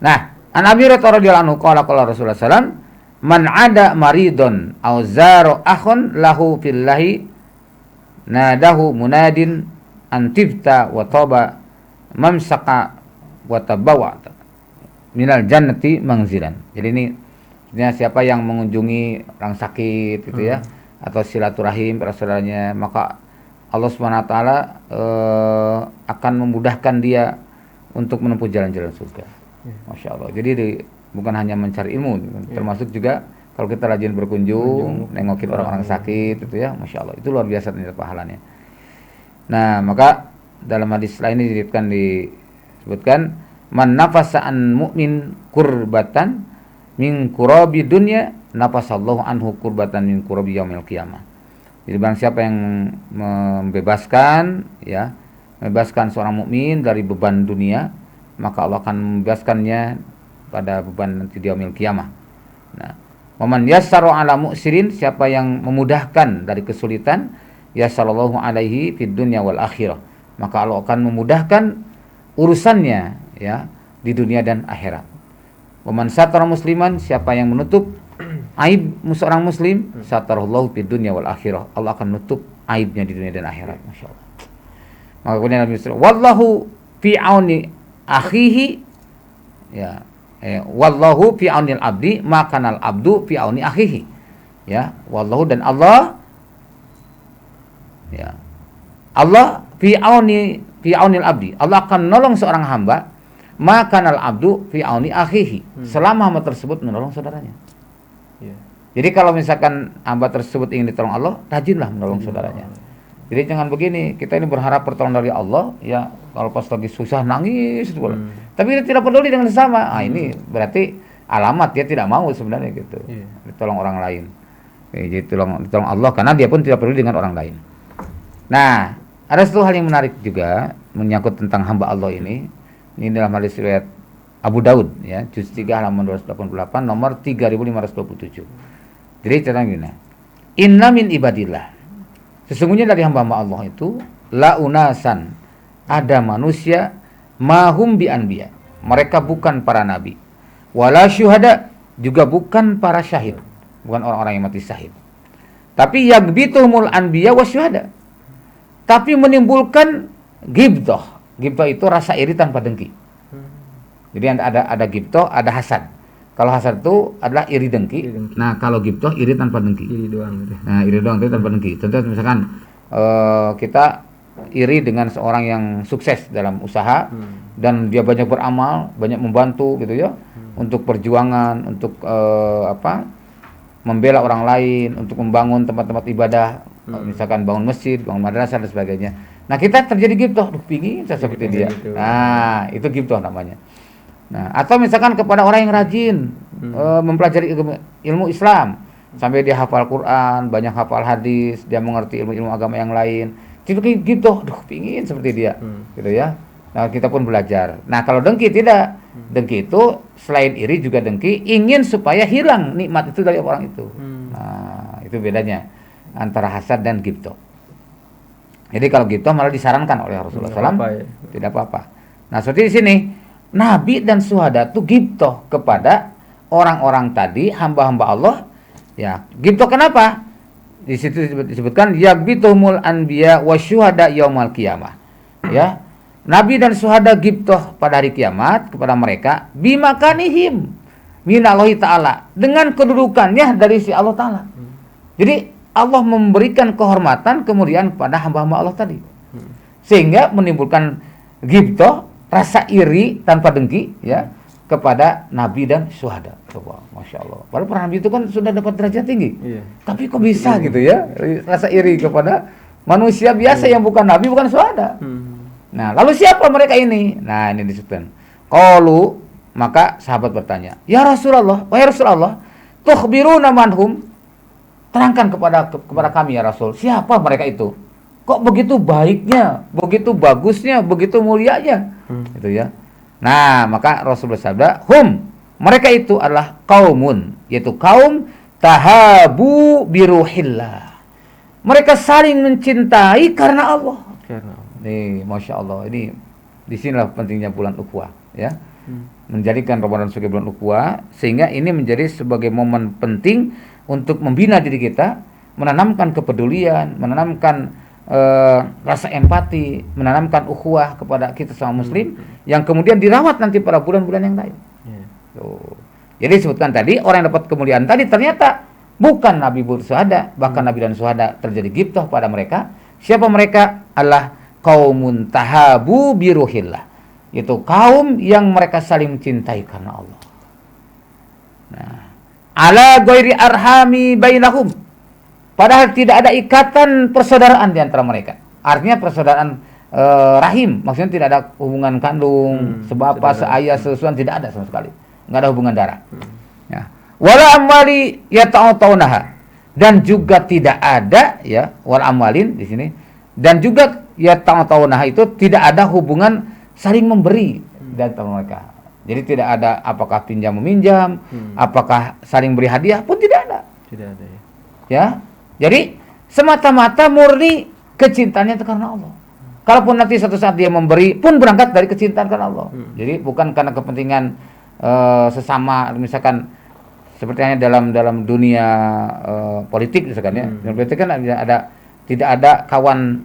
Speaker 2: Nah, An Abi Hurairah radhiyallahu anhu qala Rasulullah sallallahu man ada maridon aw zaro akhon lahu fillahi nadahu munadin antibta wa taba mamsaka wa tabawa minal jannati mangzilan. Jadi ini artinya siapa yang mengunjungi orang sakit gitu ya, atau silaturahim para saudaranya, maka Allah Subhanahu wa taala akan memudahkan dia untuk menempuh jalan-jalan surga. Masya Allah. Jadi bukan hanya mencari ilmu, termasuk juga kalau kita rajin berkunjung, nengokin orang-orang sakit itu ya, Masya Allah. Itu luar biasa ternyata pahalanya. Nah, maka dalam hadis lain disebutkan man nafasa an mu'min kurbatan min kurabi dunya nafasallahu anhu kurbatan min kurabi yaumil qiyamah. Jadi barang siapa yang membebaskan seorang mukmin dari beban dunia, maka Allah akan membebaskannya pada beban nanti di yaumil qiyamah. Nah, waman yassara ala mu'sirin, siapa yang memudahkan dari kesulitan, yassarallahu alaihi fid dunya wal akhirah, maka Allah akan memudahkan urusannya ya di dunia dan akhirat. Waman satara musliman, siapa yang menutup aib seorang muslim, satarallahu fid dunya wal akhirah, Allah akan menutup aibnya di dunia dan akhirat. Masyaallah. Maka kemudian Nabi SAW, wallahu fi auni akhihi, ya, wallahu fi aunil abdi makanal abdu fi auni akhihi, ya, wallahu, dan Allah, ya, Allah fi aunil abdi, Allah akan menolong seorang hamba, makanal abdu fi auni akhihi, selama hamba tersebut menolong saudaranya. Jadi kalau misalkan hamba tersebut ingin ditolong Allah, rajinlah menolong saudaranya. Jadi jangan begini, kita ini berharap pertolongan dari Allah, ya kalau pas lagi susah nangis itu, tapi dia tidak peduli dengan sesama. Ini berarti alamat dia tidak mau sebenarnya gitu, ditolong orang lain. Jadi ditolong Allah karena dia pun tidak peduli dengan orang lain. Nah, ada satu hal yang menarik juga menyangkut tentang hamba Allah ini. Ini dalam hadis riwayat Abu Daud, ya, juz 3 halaman 288, nomor 3527. Jadi cerita gini, inna min ibadillah, sesungguhnya dari hamba-hamba Allah itu, la unasan, ada manusia, mahum bi anbiya, mereka bukan para nabi, wala syuhada, juga bukan para syahid, bukan orang-orang yang mati syahid, tapi yagbituhumul anbiya wa syuhada, tapi menimbulkan ghibthah. Ghibthah itu rasa iri tanpa dengki. Jadi ada ghibthah, ada hasad. Kalau hasad itu adalah iri dengki. Nah, kalau ghibthah iri tanpa dengki. Iri doang gitu. Nah, iri doang itu tanpa dengki. Contoh misalkan kita iri dengan seorang yang sukses dalam usaha dan dia banyak beramal, banyak membantu gitu ya, untuk perjuangan, untuk membela orang lain, untuk membangun tempat-tempat ibadah, misalkan bangun masjid, bangun madrasah dan sebagainya. Nah, kita terjadi ghibthah, pingin saya seperti dia. Gitu. Nah, itu ghibthah namanya. Nah, atau misalkan kepada orang yang rajin mempelajari ilmu Islam, sampai dia hafal Quran, banyak hafal hadis, dia mengerti ilmu-ilmu agama yang lain, itu gitu, pingin seperti dia, gitu ya. Nah, kita pun belajar. Nah, kalau dengki tidak, dengki itu selain iri juga dengki, ingin supaya hilang nikmat itu dari orang itu. Nah, itu bedanya antara hasad dan ghibthah. Jadi kalau ghibthah malah disarankan oleh Rasulullah SAW, tidak apa-apa. Nah, seperti di sini. Nabi dan syuhada itu ghibthah kepada orang-orang tadi, hamba-hamba Allah. Ya, ghibthah kenapa? Di situ disebutkan yagbituhumul anbiya wa syuhada yaumal qiyamah. Ya. Nabi dan syuhada ghibthah pada hari kiamat kepada mereka bimakanihim minallahi taala, dengan kedudukannya dari si Allah taala. Jadi Allah memberikan kehormatan kemudian pada hamba-hamba Allah tadi. Sehingga menimbulkan ghibthah, rasa iri tanpa dengki, ya, kepada nabi dan syuhada. Coba, masya Allah. Padahal para nabi itu kan sudah dapat derajat tinggi. Tapi kok bisa gitu ya, rasa iri kepada manusia biasa yang bukan nabi, bukan syuhada. Nah, lalu siapa mereka ini? Nah, ini disebutkan. Qalu, maka sahabat bertanya, ya Rasulullah, wahai Rasulullah, tukhbiruna manhum, terangkan kepada kami ya Rasul, siapa mereka itu? Kok begitu baiknya, begitu bagusnya, begitu mulianya, gitu ya. Nah, maka Rasul bersabda, hum, mereka itu adalah kaumun, yaitu kaum tahabu biruhillah. Mereka saling mencintai karena Allah. Nih, masya Allah, ini disinilah pentingnya bulan ukhuwah, ya. Menjadikan Ramadan sebagai bulan ukhuwah, sehingga ini menjadi sebagai momen penting untuk membina diri kita, menanamkan kepedulian, menanamkan rasa empati, menanamkan ukhuwah kepada kita sama muslim, yang kemudian dirawat nanti pada bulan-bulan yang lain. Jadi disebutkan tadi, orang yang dapat kemuliaan tadi ternyata bukan nabi bersyuhada, bahkan nabi dan syuhada terjadi ghibthah pada mereka. Siapa mereka? Adalah qaumun tahabu biruhillah, yaitu kaum yang mereka saling mencintai karena Allah. Nah, ala ghairi arhami bainahum, padahal tidak ada ikatan persaudaraan di antara mereka. Artinya persaudaraan rahim, maksudnya tidak ada hubungan kandung, sebapa, seayah, sesusuan, tidak ada sama sekali. Enggak ada hubungan darah. Ya. Wala amwali yata'ataunaha, dan juga tidak ada, ya, wal amwalin di sini, dan juga yata'ataunaha itu tidak ada hubungan saling memberi di antara mereka. Jadi tidak ada apakah pinjam meminjam, apakah saling beri hadiah pun tidak ada. Tidak ada, ya. Ya. Jadi semata-mata murni kecintaannya itu karena Allah. Kalaupun nanti suatu saat dia memberi, pun berangkat dari kecintaan karena Allah. Jadi bukan karena kepentingan sesama, misalkan seperti hanya dalam dunia politik misalkan, ya. Dalam politik kan tidak ada kawan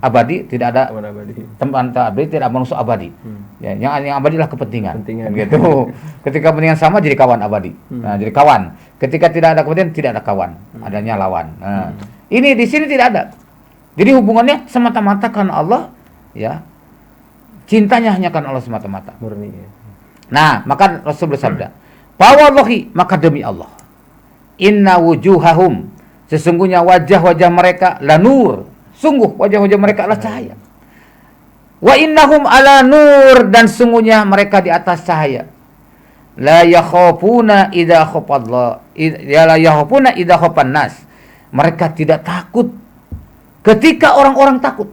Speaker 2: abadi, tidak ada
Speaker 1: Teman abadi.
Speaker 2: teman abadi, tidak ada musuh abadi. Ya, yang abadi lah kepentingan.
Speaker 1: Kepentingan.
Speaker 2: Gitu. Ketika kepentingan sama jadi kawan abadi. Nah, jadi kawan. Ketika tidak ada kepentingan tidak ada kawan, adanya lawan. Nah, ini di sini tidak ada. Jadi hubungannya semata-mata karena Allah, ya. Cintanya hanya karena Allah semata-mata.
Speaker 1: Murni. Ya.
Speaker 2: Nah, maka Rasul bersabda, "Fawallahi, maka demi Allah, inna wujuhahum, sesungguhnya wajah-wajah mereka la nur, sungguh wajah-wajah mereka adalah cahaya. Wa innahum ala nur, dan sungguhnya mereka di atas cahaya. La yakhafuna idza khafallah, ya la yakhafuna idza khafan nas. Mereka tidak takut ketika orang-orang takut.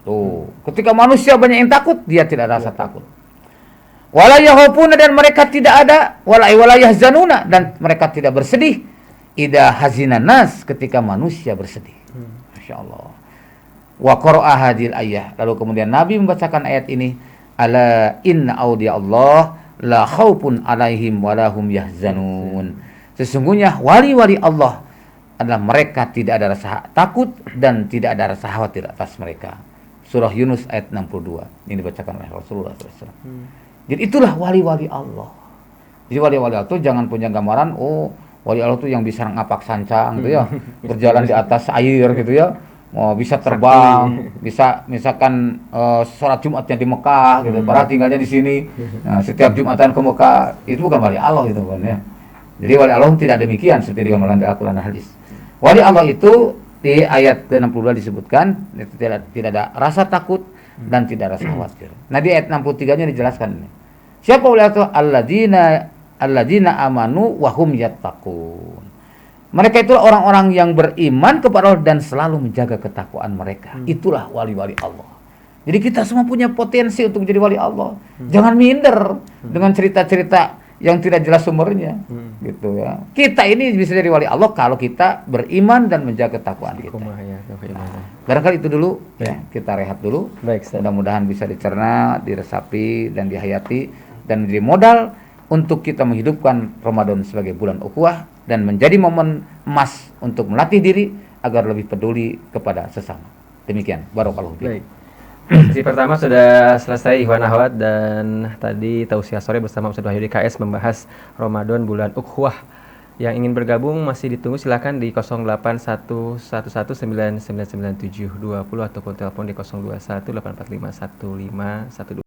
Speaker 2: Tuh, ketika manusia banyak yang takut, dia tidak rasa takut. Wala yakhafuna, dan mereka tidak ada wala yahzanuna, dan mereka tidak bersedih idza hazinan nas, ketika manusia bersedih. Masyaallah. Wa qara'a hadhil ayah, lalu kemudian Nabi membacakan ayat ini, ala inna awliya Allah la khaufun alaihim wa lahum yahzanun. Sesungguhnya wali-wali Allah adalah mereka tidak ada rasa takut dan tidak ada rasa khawatir atas mereka. Surah Yunus ayat 62. Ini dibacakan oleh Rasulullah SAW. Jadi itulah wali-wali Allah. Jadi wali-wali Allah itu jangan punya gambaran, oh wali Allah itu yang bisa ngapak sancang gitu ya, berjalan di atas air gitu ya. Oh, bisa terbang, bisa misalkan sholat Jumatnya di Mekah gitu, para tinggalnya di sini. Nah, setiap Jumatan ke Mekah, itu bukan wali Allah gitu kan ya. Jadi wali Allah tidak demikian seperti digambarkan di Al-Qur'an dan hadis. Wali Allah itu di ayat ke-62 disebutkan tidak ada rasa takut dan tidak rasa khawatir. Nah, di ayat 63-nya dijelaskan ini. Siapa wali Allah? Alladzina amanu wa hum yattaqun. Mereka itulah orang-orang yang beriman kepada Allah dan selalu menjaga ketakwaan mereka. Itulah wali-wali Allah. Jadi kita semua punya potensi untuk menjadi wali Allah. Jangan minder dengan cerita-cerita yang tidak jelas sumbernya. Gitu ya. Kita ini bisa jadi wali Allah kalau kita beriman dan menjaga ketakwaan kita. Barangkali itu dulu ya, kita rehat dulu.
Speaker 1: Baik,
Speaker 2: mudah-mudahan bisa dicerna, diresapi dan dihayati dan menjadi modal untuk kita menghidupkan Ramadan sebagai bulan ukhuwah dan menjadi momen emas untuk melatih diri agar lebih peduli kepada sesama. Demikian, barakallahu fiik.
Speaker 1: Baik. Sesi pertama sudah selesai Ikhwan Akhwat, dan tadi tausiah sore bersama Ustaz Wahyu DKS membahas Ramadan bulan ukhuwah. Yang ingin bergabung masih ditunggu, silakan di 081119999720 ataupun telepon di 0218451512.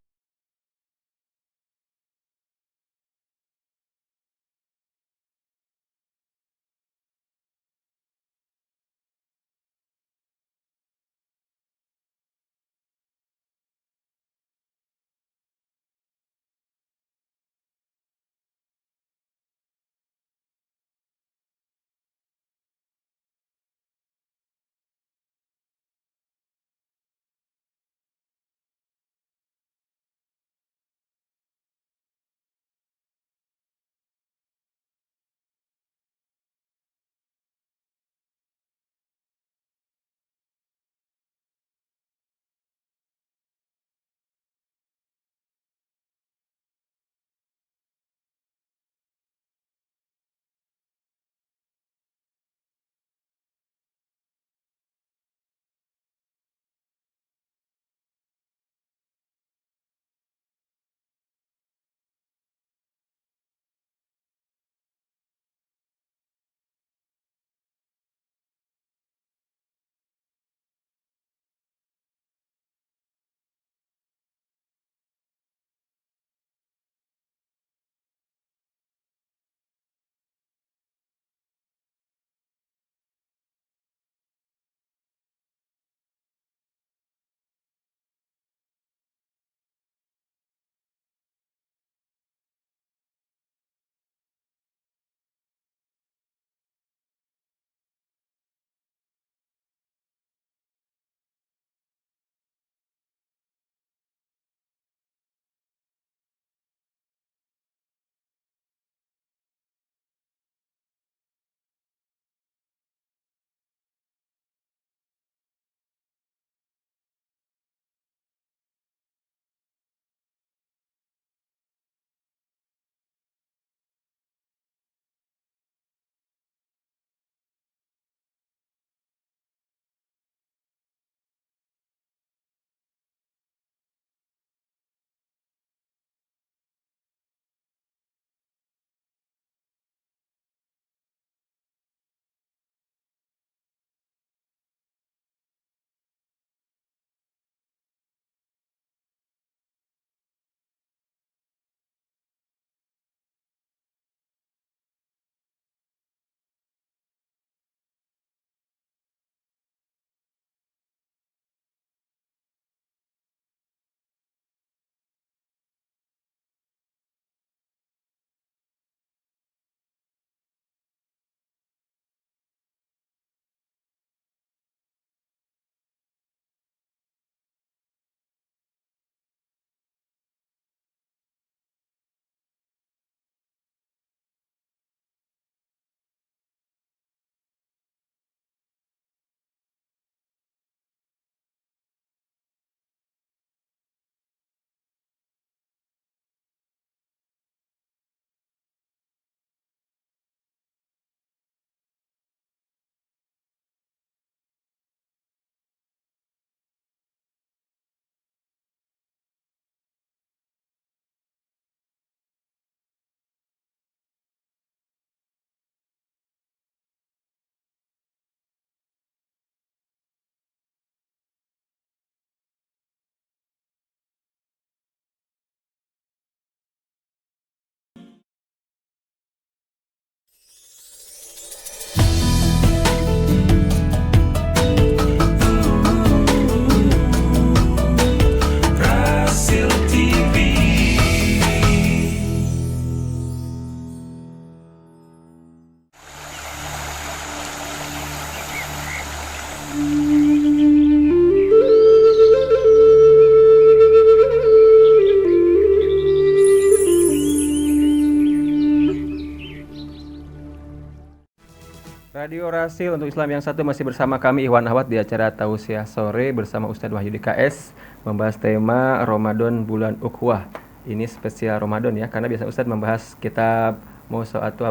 Speaker 1: Radio Rasil untuk Islam yang satu masih bersama kami Ikhwan Ahwat di acara Tausiah Sore bersama Ustadz Wahyu DKS membahas tema Ramadan bulan Ukhuwah. Ini spesial Ramadan ya, karena biasa Ustadz membahas kitab Mawsu'atu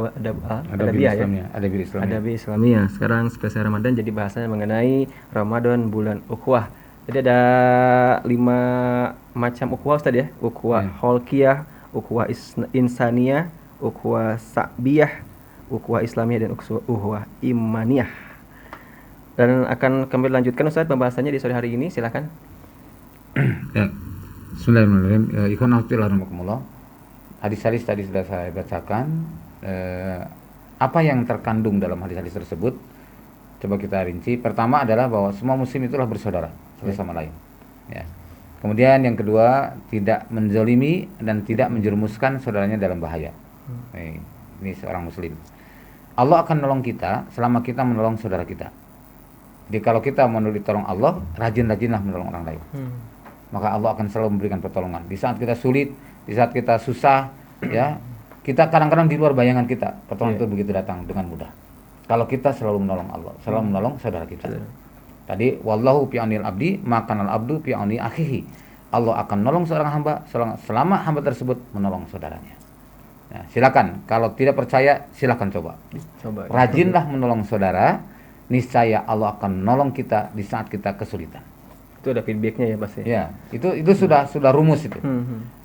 Speaker 1: Adabiyah ya. Adabi Islamiyah. Sekarang spesial Ramadan jadi bahasanya mengenai Ramadan bulan Ukhuwah. Jadi ada 5 macam ukhuwah Ustadz ya. Ukhuwah Kholqiyah, ukhuwah Insaniyah, ukhuwah Sa'biyah, ukhuwah Islamiyah, dan ukhuwah Imaniyah. Dan akan kami lanjutkan Ustadz pembahasannya di sore hari ini, silakan.
Speaker 2: Ya. Bismillahirrahmanirrahim. Ikhwan fillah, hadis-hadis tadi sudah saya bacakan. Apa yang terkandung dalam hadis-hadis tersebut? Coba kita rinci. Pertama adalah bahwa semua muslim itulah bersaudara satu sama lain. Ya. Kemudian yang kedua, tidak menzalimi dan tidak menjerumuskan saudaranya dalam bahaya. Ini seorang muslim. Allah akan menolong kita selama kita menolong saudara kita. Jadi kalau kita mau ditolong Allah, rajin-rajinlah menolong orang lain. Maka Allah akan selalu memberikan pertolongan. Di saat kita sulit, di saat kita susah, ya, kita kadang-kadang di luar bayangan kita, pertolongan itu begitu datang dengan mudah. Kalau kita selalu menolong Allah, selalu menolong saudara kita. Tadi wallahu fi aunil abdi, makanal abdu fi auni akhihi. Allah akan menolong seorang hamba selama hamba tersebut menolong saudaranya. Nah, silakan kalau tidak percaya silakan coba. Rajinlah menolong saudara, niscaya Allah akan menolong kita di saat kita kesulitan.
Speaker 1: Itu ada feedbacknya ya pasti.
Speaker 2: Ya, itu sudah rumus itu.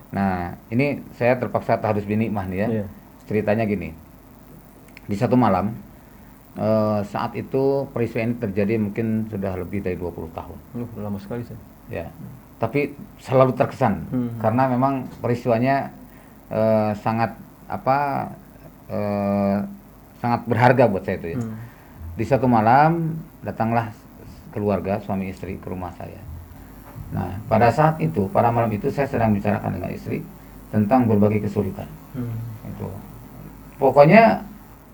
Speaker 2: Nah, ini saya terpaksa harus binikmah nih ya. Ceritanya gini. Di satu malam, saat itu peristiwa ini terjadi mungkin sudah lebih dari 20 tahun.
Speaker 1: Lama sekali sih.
Speaker 2: Ya. Tapi selalu terkesan karena memang peristiwanya sangat sangat berharga buat saya itu ya. Di satu malam datanglah keluarga suami istri ke rumah saya. Nah, pada saat itu, pada malam itu saya sedang bicarakan dengan istri tentang berbagai kesulitan. Itu. Pokoknya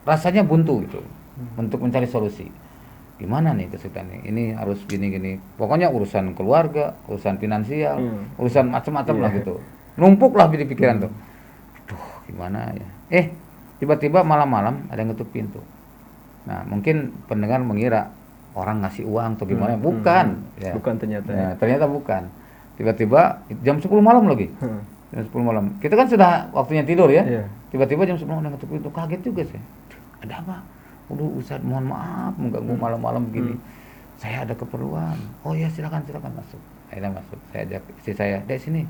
Speaker 2: rasanya buntu gitu untuk mencari solusi. Gimana nih kesulitan ini? Ini harus gini-gini. Pokoknya urusan keluarga, urusan finansial, urusan macam-macam lah gitu. Numpuklah di pikiran tuh. Aduh, gimana ya? Tiba-tiba malam-malam ada yang ngetuk pintu. Nah, mungkin pendengar mengira orang ngasih uang atau gimana, bukan. Ya.
Speaker 1: Bukan ternyata.
Speaker 2: Ya, ternyata bukan. Tiba-tiba jam 10 malam lagi. Jam 10 malam. Kita kan sudah waktunya tidur ya. Tiba-tiba jam 10 malam ngetuk pintu, kaget juga saya. Ada apa? Ustaz, mohon maaf mengganggu malam-malam begini. Saya ada keperluan. Oh ya, silakan masuk. Akhirnya masuk. Saya ajak istri saya, "Dek sini.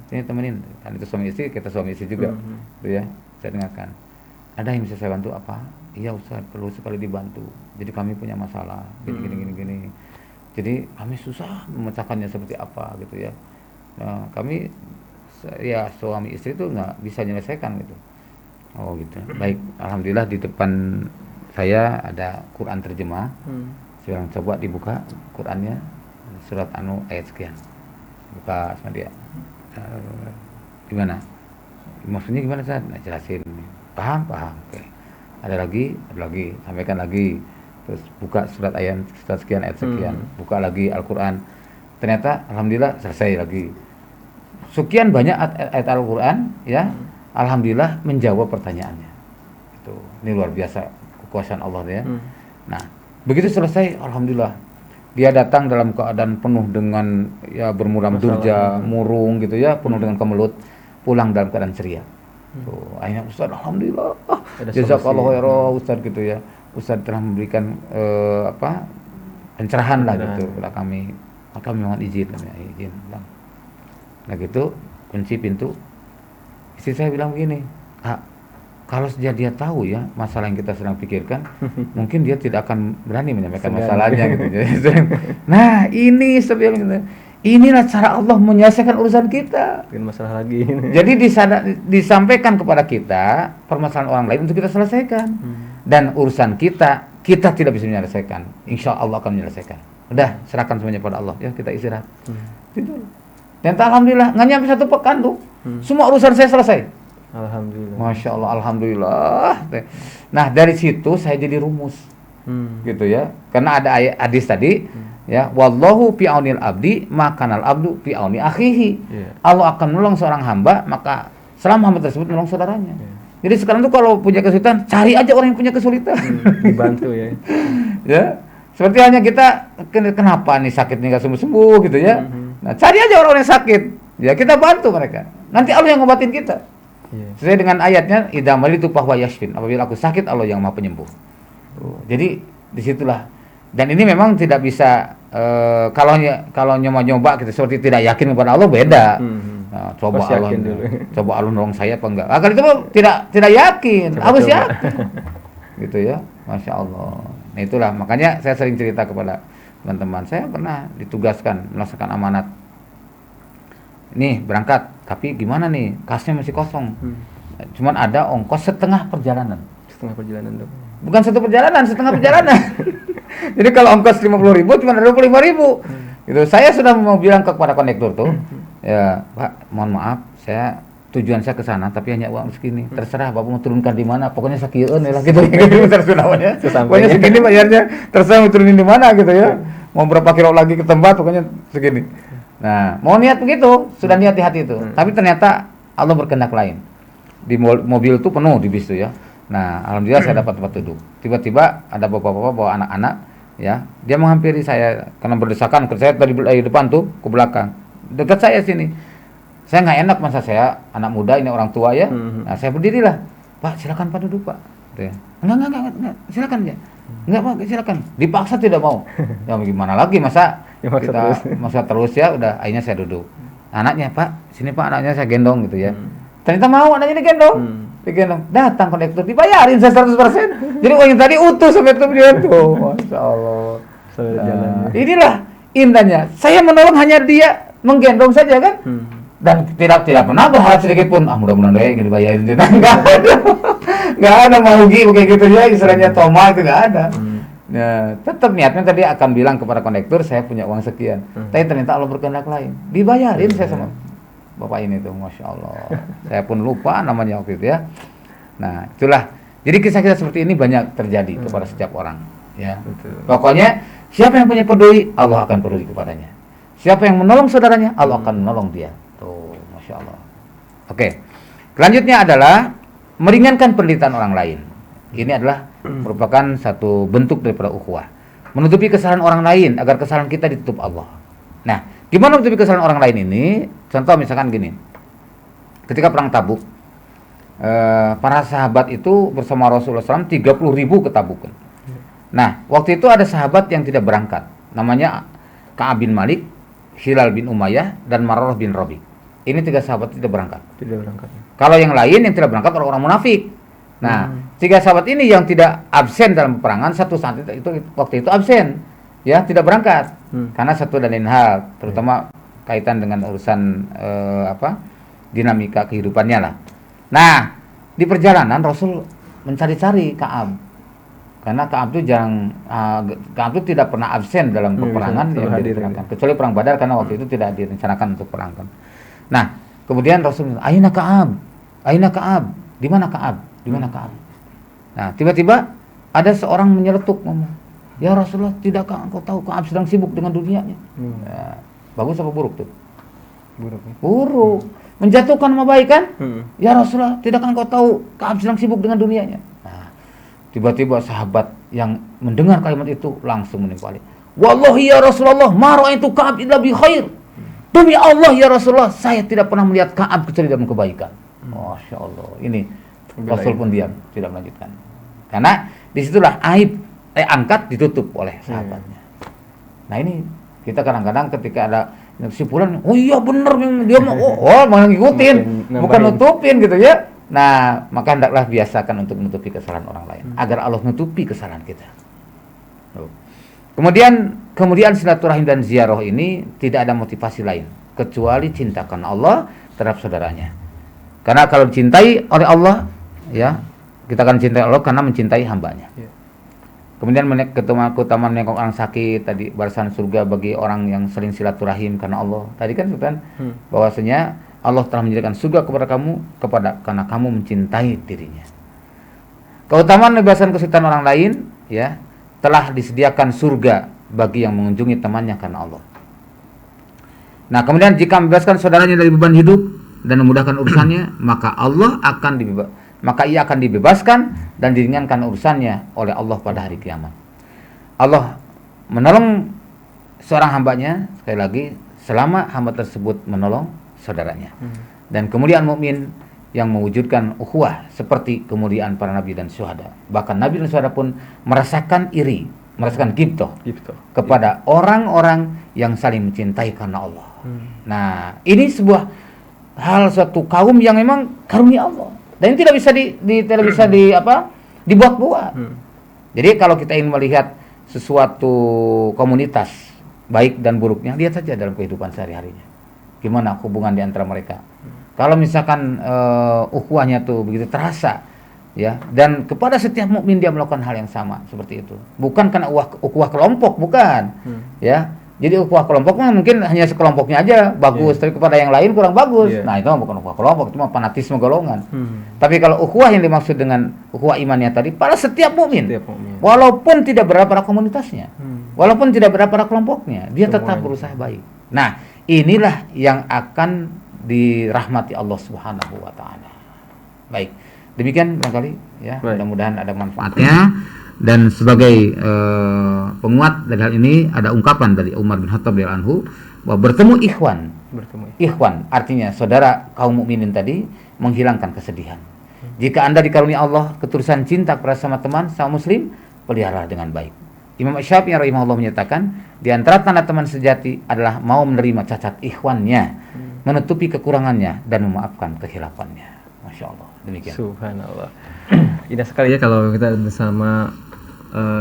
Speaker 2: Sini temenin." Kan itu suami istri, kita suami istri juga. Gitu ya. Saya dengarkan. Ada yang bisa saya bantu apa? Iya Ustaz, perlu sekali dibantu. Jadi kami punya masalah, gini. Jadi kami susah memecahkannya seperti apa gitu ya. Nah, kami ya suami istri itu nggak bisa menyelesaikan gitu. Oh gitu. Baik, alhamdulillah di depan saya ada Quran terjemah. Sekarang coba dibuka Qurannya, surat ayat sekian. Buka sama dia. Gimana? Maksudnya gimana Ustaz? Nah, jelasin. Paham? Oke. Ada lagi, sampaikan lagi. Terus buka surat sekian, ayat sekian. Buka lagi Al-Quran. Ternyata alhamdulillah selesai lagi. Sekian banyak ayat Al-Quran ya. Alhamdulillah menjawab pertanyaannya. Itu ini luar biasa kekuasaan Allah ya. Nah, begitu selesai alhamdulillah. Dia datang dalam keadaan penuh dengan ya bermuram durja, murung gitu ya, penuh dengan kemelut, pulang dalam keadaan ceria. Tuh, akhirnya Ustaz alhamdulillah. Jazakallahu khairan Ustaz gitu ya. Ustaz telah memberikan pencerahan lah gitu kepada kami. Maka mohon izin. Nah gitu, kunci pintu. Istri saya bilang begini, kalau saja dia tahu ya masalah yang kita sedang pikirkan, mungkin dia tidak akan berani menyampaikan masalahnya gitu. Nah, ini sebenarnya inilah cara Allah menyelesaikan urusan kita.
Speaker 1: Bikin masalah lagi.
Speaker 2: Jadi disampaikan kepada kita permasalahan orang lain untuk kita selesaikan. Dan urusan kita tidak bisa menyelesaikan. Insya Allah akan menyelesaikan. Udah, serahkan semuanya pada Allah. Ya, kita istirahat. Tidur. Dan alhamdulillah, nggak nyampe 1 pekan tuh. Semua urusan saya selesai.
Speaker 1: Alhamdulillah.
Speaker 2: Masya Allah, alhamdulillah. Nah, dari situ saya jadi rumus. Gitu ya. Karena ada ayat hadis tadi. Ya, wallahu fi aunil abdi, makanal abdu fi auni akhihi. Allah akan menolong seorang hamba, maka selama hamba tersebut menolong saudaranya. Jadi sekarang tuh kalau punya kesulitan, cari aja orang yang punya kesulitan.
Speaker 1: Dibantu ya.
Speaker 2: Ya, seperti hanya kita kenapa nih sakit nih nggak sembuh-sembuh gitu ya. Nah, cari aja orang yang sakit, ya kita bantu mereka. Nanti Allah yang ngobatin kita. Sesuai dengan ayatnya, idza maritu fahuwa yashfin. Apabila aku sakit, Allah yang Maha Penyembuh. Tuh. Jadi disitulah. Dan ini memang tidak bisa kalau nyoba-nyoba kita seperti tidak yakin kepada Allah beda. Nah, coba Allah nolong saya apa enggak? Agar itu tidak yakin, harus yakin. Gitu ya, Masya Allah. Nah itulah makanya saya sering cerita kepada teman-teman. Saya pernah ditugaskan melaksanakan amanat. Nih berangkat, tapi gimana nih? Kasnya masih kosong. Cuman ada ongkos setengah perjalanan.
Speaker 1: Setengah perjalanan dong.
Speaker 2: Bukan satu perjalanan, setengah perjalanan. Jadi kalau ongkos 50.000 cuma ada 25.000. Gitu. Saya sudah mau bilang kepada kondektur tuh, ya Pak, mohon maaf, tujuan saya ke sana, tapi hanya uang segini. Terserah Bapak mau turunkan di mana, pokoknya sakieun lah gitu. Terserah pokoknya segini bayarnya. Terserah mau turunin di mana gitu ya. Mau berapa kilo lagi ke tempat, pokoknya segini. Nah, mau niat begitu, sudah niat di hati itu. Tapi ternyata Allah berkehendak lain. Di mobil itu penuh di bis itu ya. Nah, alhamdulillah saya dapat tempat duduk. Tiba-tiba ada bapak-bapak bawa anak-anak, ya. Dia menghampiri saya karena berdesakan. Saya tadi di depan tuh ke belakang. Dekat saya sini. Saya nggak enak masa saya anak muda ini orang tua ya. Nah, saya berdirilah. Pak, silakan Pak duduk, Pak. Enggak, silakan ya. Enggak, Pak, silakan. Dipaksa tidak mau. Ya gimana lagi masa kita terus ya, udah akhirnya saya duduk. Anaknya, Pak, sini Pak, anaknya saya gendong gitu ya. Ternyata mau anaknya digendong. Datang kondektur dibayarin saya 100%. Jadi uang yang tadi utuh sampai tujuan tuh. Masya Allah. Nah, inilah indahnya. Saya menolong hanya dia menggendong saja kan. Dan tidak pernah berharap sedikit pun. Mudah-mudahan deh dibayarin. Nggak ada mau rugi kayak gitu ya. Istilahnya toma itu nggak ada. Nah, tetap niatnya tadi akan bilang kepada kondektur saya punya uang sekian. Tapi ternyata Allah berkehendak lain. Dibayarin saya sama Bapak ini tuh, Masya Allah. Saya pun lupa namanya waktu itu ya. Nah, itulah. Jadi kisah-kisah seperti ini banyak terjadi kepada setiap orang. Ya. Betul. Pokoknya siapa yang punya peduli, Allah akan peduli kepadanya. Siapa yang menolong saudaranya, Allah akan menolong dia. Tuh, Masya Allah. Oke. Selanjutnya adalah meringankan penderitaan orang lain. Ini adalah merupakan satu bentuk daripada ukhuwah. Menutupi kesalahan orang lain agar kesalahan kita ditutup Allah. Nah, gimana menutupi kesalahan orang lain ini? Contoh misalkan gini, ketika perang Tabuk, para sahabat itu bersama Rasulullah SAW 30.000 ke Tabuk. Nah, waktu itu ada sahabat yang tidak berangkat, namanya Ka'ab bin Malik, Hilal bin Umayyah, dan Mararah bin Rabi. Ini 3 sahabat tidak berangkat. Kalau yang lain yang tidak berangkat orang-orang munafik. Nah, 3 sahabat ini yang tidak absen dalam peperangan, satu saat itu waktu itu absen, ya tidak berangkat, karena satu dan lain hal, terutama kaitan dengan urusan dinamika kehidupannya lah. Nah, di perjalanan Rasul mencari-cari Ka'ab, karena Ka'ab itu tidak pernah absen dalam peperangan yang diperangkan, kecuali perang Badar karena waktu itu tidak direncanakan untuk perang. Nah, kemudian Rasul bilang, Aina Ka'ab, di mana Ka'ab? Nah, tiba-tiba ada seorang menyeletuk ngomong, ya Rasulullah, tidakkah engkau tahu Ka'ab sedang sibuk dengan dunianya? Nah, bagus apa buruk tuh? Buruk. Menjatuhkan nama baik kan? Ya Rasulullah, tidakkah engkau tahu Ka'ab sedang sibuk dengan dunianya? Nah, tiba-tiba sahabat yang mendengar kalimat itu langsung menimpali. Wallahi ya Rasulullah, ma ra'aitu Ka'ab illa bi khair. Demi Allah ya Rasulullah, saya tidak pernah melihat Ka'ab kecuali dalam kebaikan. Masya Allah. Ini Rasul pun diam, tidak melanjutkan. Karena disitulah aib angkat ditutup oleh sahabatnya. Nah ini kita kadang-kadang ketika ada kesimpulan, oh iya benar dia mau malah ngikutin, bukan nutupin gitu ya. Nah maka hendaklah biasakan untuk menutupi kesalahan orang lain agar Allah menutupi kesalahan kita. Kemudian silaturahim dan ziarah ini tidak ada motivasi lain kecuali cintakan Allah terhadap saudaranya. Karena kalau dicintai oleh Allah, ya kita akan cintai Allah karena mencintai hambanya. Kemudian keutamaan menengok orang sakit tadi, barisan surga bagi orang yang sering silaturahim karena Allah. Tadi kan bahwasanya Allah telah menjadikan surga kepada kamu karena kamu mencintai dirinya. Keutamaan membebaskan kesulitan orang lain, ya, telah disediakan surga bagi yang mengunjungi temannya karena Allah. Nah, kemudian jika membebaskan saudaranya dari beban hidup dan memudahkan urusannya, maka Allah akan maka ia akan dibebaskan dan diringankan urusannya oleh Allah pada hari kiamat. Allah menolong seorang hambanya, sekali lagi, selama hamba tersebut menolong saudaranya. Dan kemuliaan mukmin yang mewujudkan ukhuwah seperti kemuliaan para nabi dan syuhada. Bahkan nabi dan syuhada pun merasakan iri, merasakan ghibtoh kepada orang-orang yang saling mencintai karena Allah. Nah, ini sebuah hal, suatu kaum yang memang karunia Allah. Dan ini tidak bisa dibuat-buat. Jadi kalau kita ingin melihat sesuatu komunitas baik dan buruknya, lihat saja dalam kehidupan sehari-harinya. Gimana hubungan di antara mereka. Kalau misalkan ukhuwahnya tuh begitu terasa, ya, dan kepada setiap mukmin dia melakukan hal yang sama seperti itu. Bukan karena ukhuwah kelompok, bukan. Ya. Jadi ukhuwah kelompok mungkin hanya sekelompoknya aja bagus, tapi kepada yang lain kurang bagus. Nah, itu bukan ukhuwah kelompok, itu fanatisme golongan. Tapi kalau ukhuwah yang dimaksud dengan ukhuwah imannya tadi pada setiap mukmin, walaupun tidak berada pada komunitasnya, walaupun tidak berada pada kelompoknya, dia tetap berusaha baik. Nah, inilah yang akan dirahmati Allah Subhanahu wa taala. Baik. Demikian barangkali ya, mudah-mudahan ada manfaatnya. Dan sebagai penguat dari hal ini ada ungkapan dari Umar bin Khattab radhiyallahu anhu bahwa bertemu ikhwan artinya saudara kaum mukminin tadi menghilangkan kesedihan. Jika Anda dikaruniai Allah ketulusan cinta kepada sama teman, sama muslim, peliharalah dengan baik. Imam Syafi'i rahimahullah menyatakan di antara tanda teman sejati adalah mau menerima cacat ikhwannya, menutupi kekurangannya dan memaafkan kehilafannya. Masya Allah. Demikian.
Speaker 1: Subhanallah. Indah sekali ya kalau kita bersama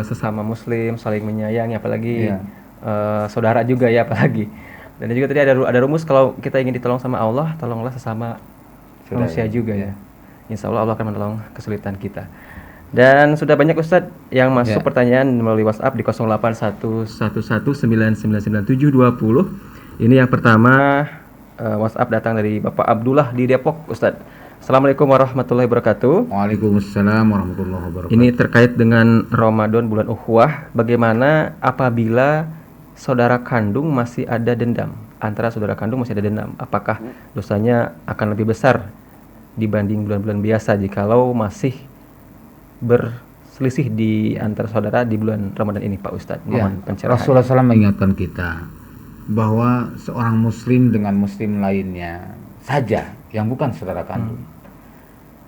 Speaker 1: sesama muslim saling menyayangi, apalagi saudara juga ya, apalagi. Dan juga tadi ada rumus kalau kita ingin ditolong sama Allah, tolonglah sesama manusia juga ya. Insya Allah Allah akan menolong kesulitan kita. Dan sudah banyak Ustadz yang masuk pertanyaan melalui WhatsApp di 0811199720. Ini yang pertama, WhatsApp datang dari Bapak Abdullah di Depok, Ustadz. Assalamualaikum warahmatullahi wabarakatuh.
Speaker 2: Waalaikumsalam warahmatullahi wabarakatuh.
Speaker 1: Ini terkait dengan Ramadan, bulan ukhuwah. Bagaimana apabila saudara kandung masih ada dendam? Antara saudara kandung masih ada dendam, apakah dosanya akan lebih besar dibanding bulan-bulan biasa jikalau masih berselisih di antara saudara di bulan Ramadan ini, Pak Ustadz? Mohon pencerahan.
Speaker 2: Rasulullah SAW mengingatkan kita bahwa seorang muslim dengan muslim lainnya saja yang bukan saudara kandung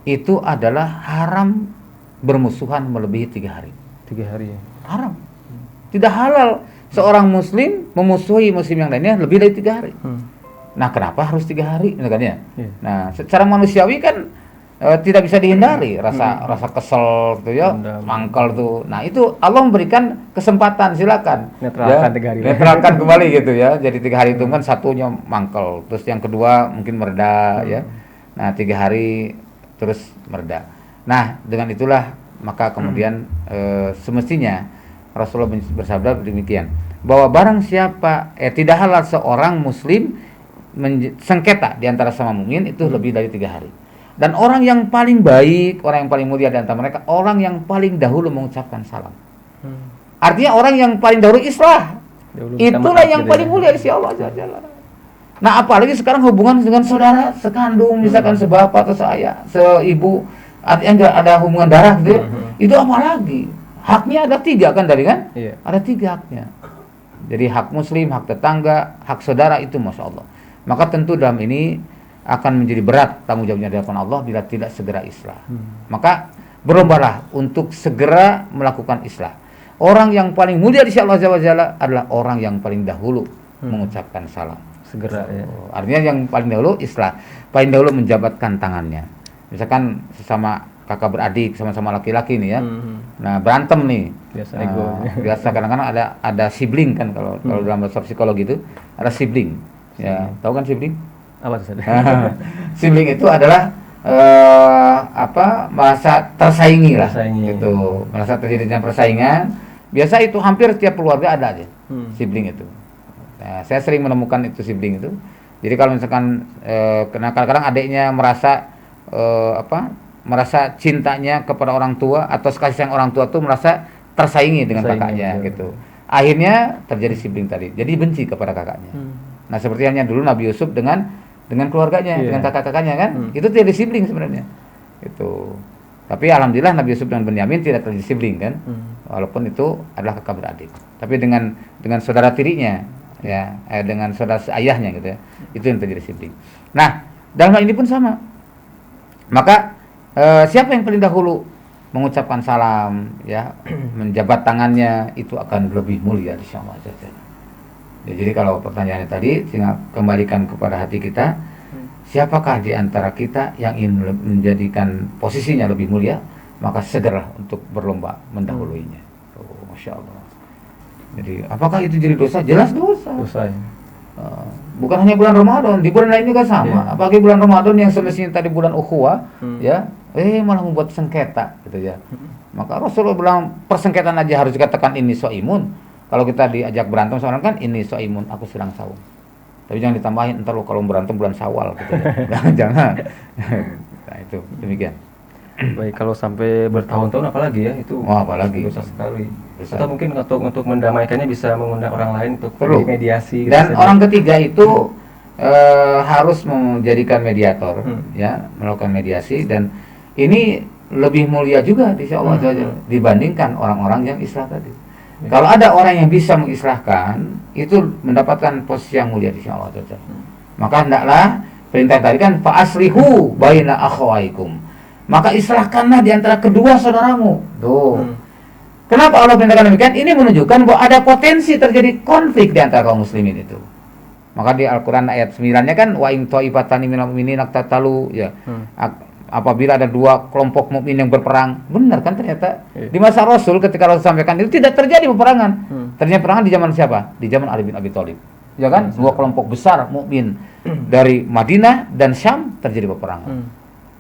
Speaker 2: itu adalah haram bermusuhan melebihi 3 hari.
Speaker 1: 3 hari ya?
Speaker 2: Haram. Tidak halal seorang muslim memusuhi muslim yang lainnya lebih dari 3 hari. Nah, kenapa harus 3 hari? Nah, secara manusiawi kan tidak bisa dihindari rasa kesel gitu ya, mangkal tuh. Nah, itu Allah memberikan kesempatan, silakan
Speaker 1: netralkan 3 hari.
Speaker 2: Netralkan kembali gitu ya. Jadi 3 hari itu kan satunya mangkal, terus yang kedua mungkin mereda ya. Nah, 3 hari terus mereda. Nah, dengan itulah maka kemudian semestinya Rasulullah bersabda demikian, bahwa barang siapa tidak halal seorang muslim sengketa di antara sama mukmin itu lebih dari 3 hari. Dan orang yang paling baik, orang yang paling mulia di antara mereka, orang yang paling dahulu mengucapkan salam. Artinya orang yang paling dahulu islah. Itulah yang paling mulia di sisi Allah Jalla. Nah, apalagi sekarang hubungan dengan saudara sekandung, misalkan sebapak atau seayah, seibu, artinya enggak ada hubungan darah gitu. Itu apalagi? Haknya ada 3 kan dari kan? Ada 3 haknya. Jadi hak muslim, hak tetangga, hak saudara itu Masya Allah. Maka tentu dalam ini akan menjadi berat tanggung jawabnya di hadapan Allah bila tidak segera islah. Maka berlombalah untuk segera melakukan islah. Orang yang paling mulia di sisi Allah Jalla adalah orang yang paling dahulu mengucapkan salam.
Speaker 1: Segera ya.
Speaker 2: Artinya yang paling dahulu islah, paling dahulu menjabatkan tangannya. Misalkan sesama kakak beradik, sama-sama laki-laki nih ya. Nah, berantem nih. Biasa kadang-kadang ada sibling kan kalau dalam bahasa psikologi itu ada sibling. Ya, tahu kan sibling?
Speaker 1: Apa itu?
Speaker 2: Sibling itu adalah merasa tersaingi lah, gitu. Merasa terjadinya persaingan. Biasa itu hampir setiap keluarga ada aja sibling itu. Nah, saya sering menemukan itu sibling itu. Jadi kalau misalkan kadang-kadang adiknya merasa merasa cintanya kepada orang tua atau kasih sayang orang tua tuh merasa tersaingi dengan kakaknya gitu. Akhirnya terjadi sibling tadi. Jadi benci kepada kakaknya. Nah, seperti halnya dulu Nabi Yusuf dengan keluarganya, dengan kakak-kakaknya kan, itu tidak sibling sebenarnya. Itu. Tapi alhamdulillah Nabi Yusuf dan Benyamin tidak terjadi sibling kan, walaupun itu adalah kakak beradik. Tapi dengan saudara tirinya, ya, dengan saudara ayahnya gitu ya, itu yang terjadi sibling. Nah, dalam hal ini pun sama. Maka siapa yang paling dahulu mengucapkan salam, ya, menjabat tangannya, itu akan lebih mulia insyaallah. Ya, jadi kalau pertanyaannya tadi, tinggal kembalikan kepada hati kita. Siapakah di antara kita yang ingin menjadikan posisinya lebih mulia, maka segera untuk berlomba mendahuluinya. Oh, Masya Allah. Jadi apakah itu jadi dosa? Jelas dosa.
Speaker 1: Dosa ya.
Speaker 2: Bukan hanya bulan Ramadan, di bulan lain juga sama. Apalagi bulan Ramadan yang semestinya tadi bulan ukhuwah, ya, malah membuat sengketa, gitu ya. Maka Rasulullah bilang persengketaan aja harus dikatakan ini soimun. Kalau kita diajak berantem seorang kan ini soimun, aku sedang saum. Tapi jangan ditambahin, ntar lo kalau berantem bulan Syawal gitu ya. Jangan. Nah, itu demikian.
Speaker 1: Baik, kalau sampai bertahun-tahun apalagi ya itu.
Speaker 2: Wah, apalagi
Speaker 1: dosa sekali. Atau mungkin untuk mendamaikannya bisa mengundang orang lain untuk mediasi.
Speaker 2: Dan orang ketiga itu harus menjadikan mediator, ya, melakukan mediasi, dan ini lebih mulia juga di Allah dibandingkan orang-orang yang islah tadi. Kalau ada orang yang bisa mengislahkan, itu mendapatkan posisi yang mulia di sisi Allah. Maka hendaklah perintah tadi kan fa'aslihu baina akhawaikum. Maka islahkanlah di antara kedua saudaramu. Tuh. Kenapa Allah perintahkan demikian? Ini menunjukkan bahwa ada potensi terjadi konflik di antara kaum muslimin itu. Maka di Al-Qur'an ayat 9-nya kan wa in ta'ifatani minal mu'minin iqtatalu, ya. Apabila ada dua kelompok mukmin yang berperang, benar kan ternyata di masa Rasul ketika Rasul sampaikan itu tidak terjadi peperangan. Ternyata peperangan di zaman siapa? Di zaman Ali bin Abi Thalib. Ya kan? Dua kelompok besar mukmin dari Madinah dan Syam terjadi peperangan.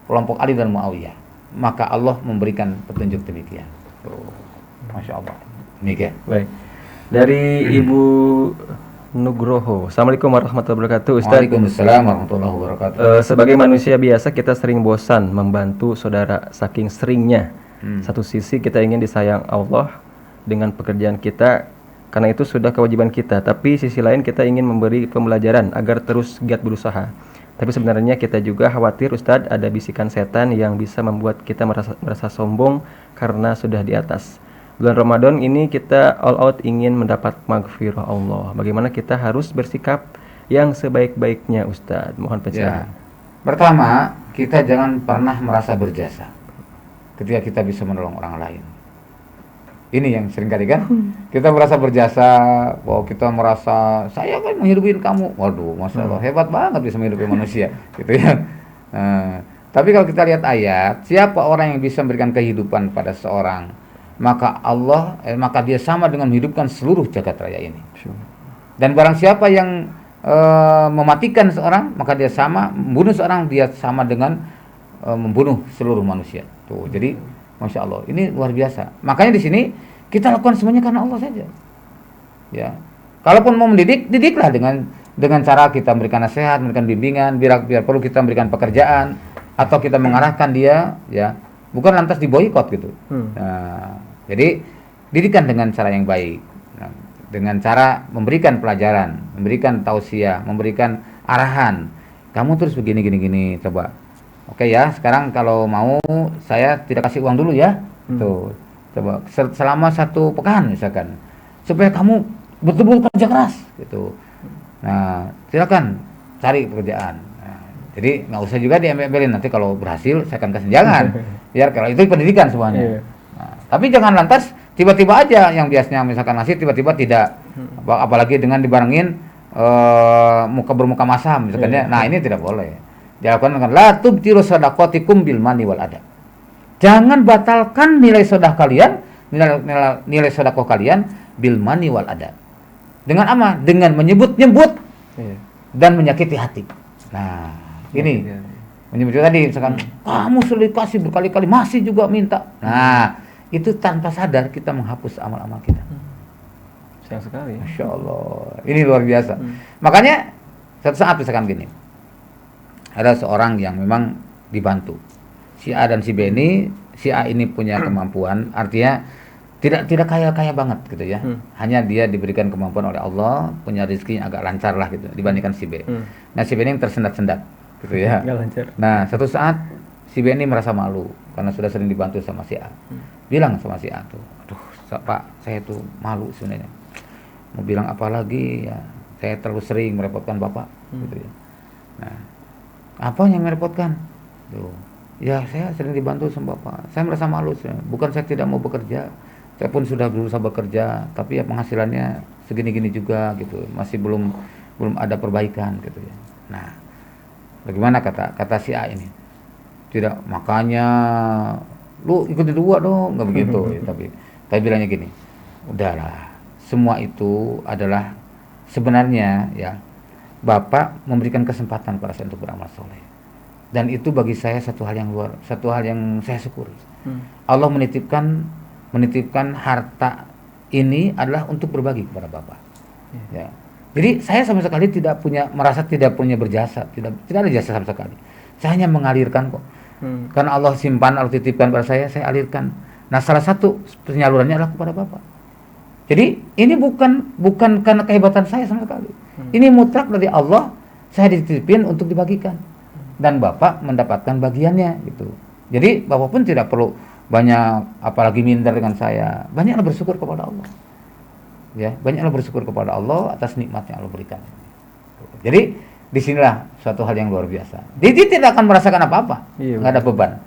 Speaker 2: Kelompok Ali dan Muawiyah. Maka Allah memberikan petunjuk demikian. Masya Allah. Demikian.
Speaker 1: Baik. Dari Ibu Nugroho. Assalamualaikum warahmatullahi wabarakatuh, Ustaz.
Speaker 2: Waalaikumsalam warahmatullahi wabarakatuh.
Speaker 1: Sebagai manusia biasa kita sering bosan membantu saudara saking seringnya. Satu sisi kita ingin disayang Allah dengan pekerjaan kita, karena itu sudah kewajiban kita. Tapi sisi lain kita ingin memberi pembelajaran agar terus giat berusaha. Tapi sebenarnya kita juga khawatir, Ustadz, ada bisikan setan yang bisa membuat kita merasa sombong karena sudah di atas. Bulan Ramadan ini kita all out ingin mendapat maghfirah Allah. Bagaimana kita harus bersikap yang sebaik-baiknya, Ustadz? Mohon pencerahan.
Speaker 2: Ya. Pertama, kita jangan pernah merasa berjasa ketika kita bisa menolong orang lain. Ini yang sering kali kan kita merasa berjasa, bahwa kita merasa saya kan menghidupin kamu. Waduh, Masya Allah, hebat banget bisa menghidupi manusia, gitu ya. Tapi kalau kita lihat ayat, siapa orang yang bisa memberikan kehidupan pada seorang, maka maka dia sama dengan menghidupkan seluruh jagat raya ini. Dan barang siapa yang mematikan seorang, maka dia sama membunuh seorang, dia sama dengan membunuh seluruh manusia. Tuh, jadi Masya Allah, ini luar biasa. Makanya di sini kita lakukan semuanya karena Allah saja. Ya, kalaupun mau mendidik, didiklah dengan cara kita memberikan nasihat, memberikan bimbingan, biar perlu kita memberikan pekerjaan atau kita mengarahkan dia, ya, bukan lantas diboikot gitu. Nah, jadi didikan dengan cara yang baik, nah, dengan cara memberikan pelajaran, memberikan tausiah, memberikan arahan. Kamu terus begini, coba. Oke ya, sekarang kalau mau saya tidak kasih uang dulu ya. Tuh, coba selama 1 pekan misalkan, supaya kamu betul-betul kerja keras gitu. Nah, silakan cari pekerjaan. Nah, jadi nggak usah juga diembel-embelin, nanti kalau berhasil saya akan kasih, jangan. Biar kalau itu pendidikan semuanya. Nah, tapi jangan lantas tiba-tiba aja yang biasanya misalkan ngasih tiba-tiba tidak, apalagi dengan dibarengin bermuka masam misalkan ya. Nah, ini tidak boleh. Dilakukan dengan la tubtiru shadaqatikum bil mani wal adab. Jangan batalkan nilai sedekah kalian, nilai sedekah kalian bil mani wal adab. Dengan apa? Dengan menyebut-nyebut dan menyakiti hati. Nah, ini menyebut tadi misalkan kamu sudah dikasih berkali-kali masih juga minta. Nah, itu tanpa sadar kita menghapus amal-amal kita.
Speaker 1: Sayang sekali.
Speaker 2: Masya Allah, ini luar biasa. Makanya suatu saat misalkan gini, ada seorang yang memang dibantu, si A dan si B ini, si A ini punya kemampuan, artinya tidak kaya banget gitu ya, hanya dia diberikan kemampuan oleh Allah, punya rezeki agak lancar lah gitu dibandingkan si B. Nah, si B ini yang tersendat-sendat gitu ya.
Speaker 1: Nggak lancar.
Speaker 2: Nah, suatu saat si B ini merasa malu karena sudah sering dibantu sama si A. Bilang sama si A tuh, aduh Pak, saya tuh malu sebenarnya. Mau bilang apa lagi ya, saya terlalu sering merepotkan Bapak gitu ya. Nah, apa yang merepotkan? Tuh, ya saya sering dibantu sama Bapak. Saya merasa malu, bukan saya tidak mau bekerja. Saya pun sudah berusaha bekerja, tapi ya penghasilannya segini-gini juga gitu. Masih belum ada perbaikan gitu ya. Nah, bagaimana kata si A ini? Tidak, makanya lu ikutin dua dong, nggak begitu ya, tapi bilangnya gini, udahlah, semua itu adalah sebenarnya ya Bapak memberikan kesempatan pada saya untuk beramal soleh, dan itu bagi saya satu hal yang saya syukuri. Allah menitipkan harta ini adalah untuk berbagi kepada Bapak. Ya. Jadi saya sama sekali merasa tidak punya berjasa, tidak ada jasa sama sekali. Saya hanya mengalirkan kok. Karena Allah simpan, Allah titipkan pada saya alirkan. Nah, salah satu penyalurannya adalah kepada Bapak. Jadi ini bukan karena kehebatan saya sama sekali. Ini mutlak dari Allah, saya dititipin untuk dibagikan. Dan Bapak mendapatkan bagiannya gitu. Jadi Bapak pun tidak perlu banyak apalagi minder dengan saya. Banyaklah bersyukur kepada Allah. Ya, banyaklah bersyukur kepada Allah atas nikmat yang Allah berikan. Jadi disinilah suatu hal yang luar biasa. Dia tidak akan merasakan apa-apa, nggak ada beban.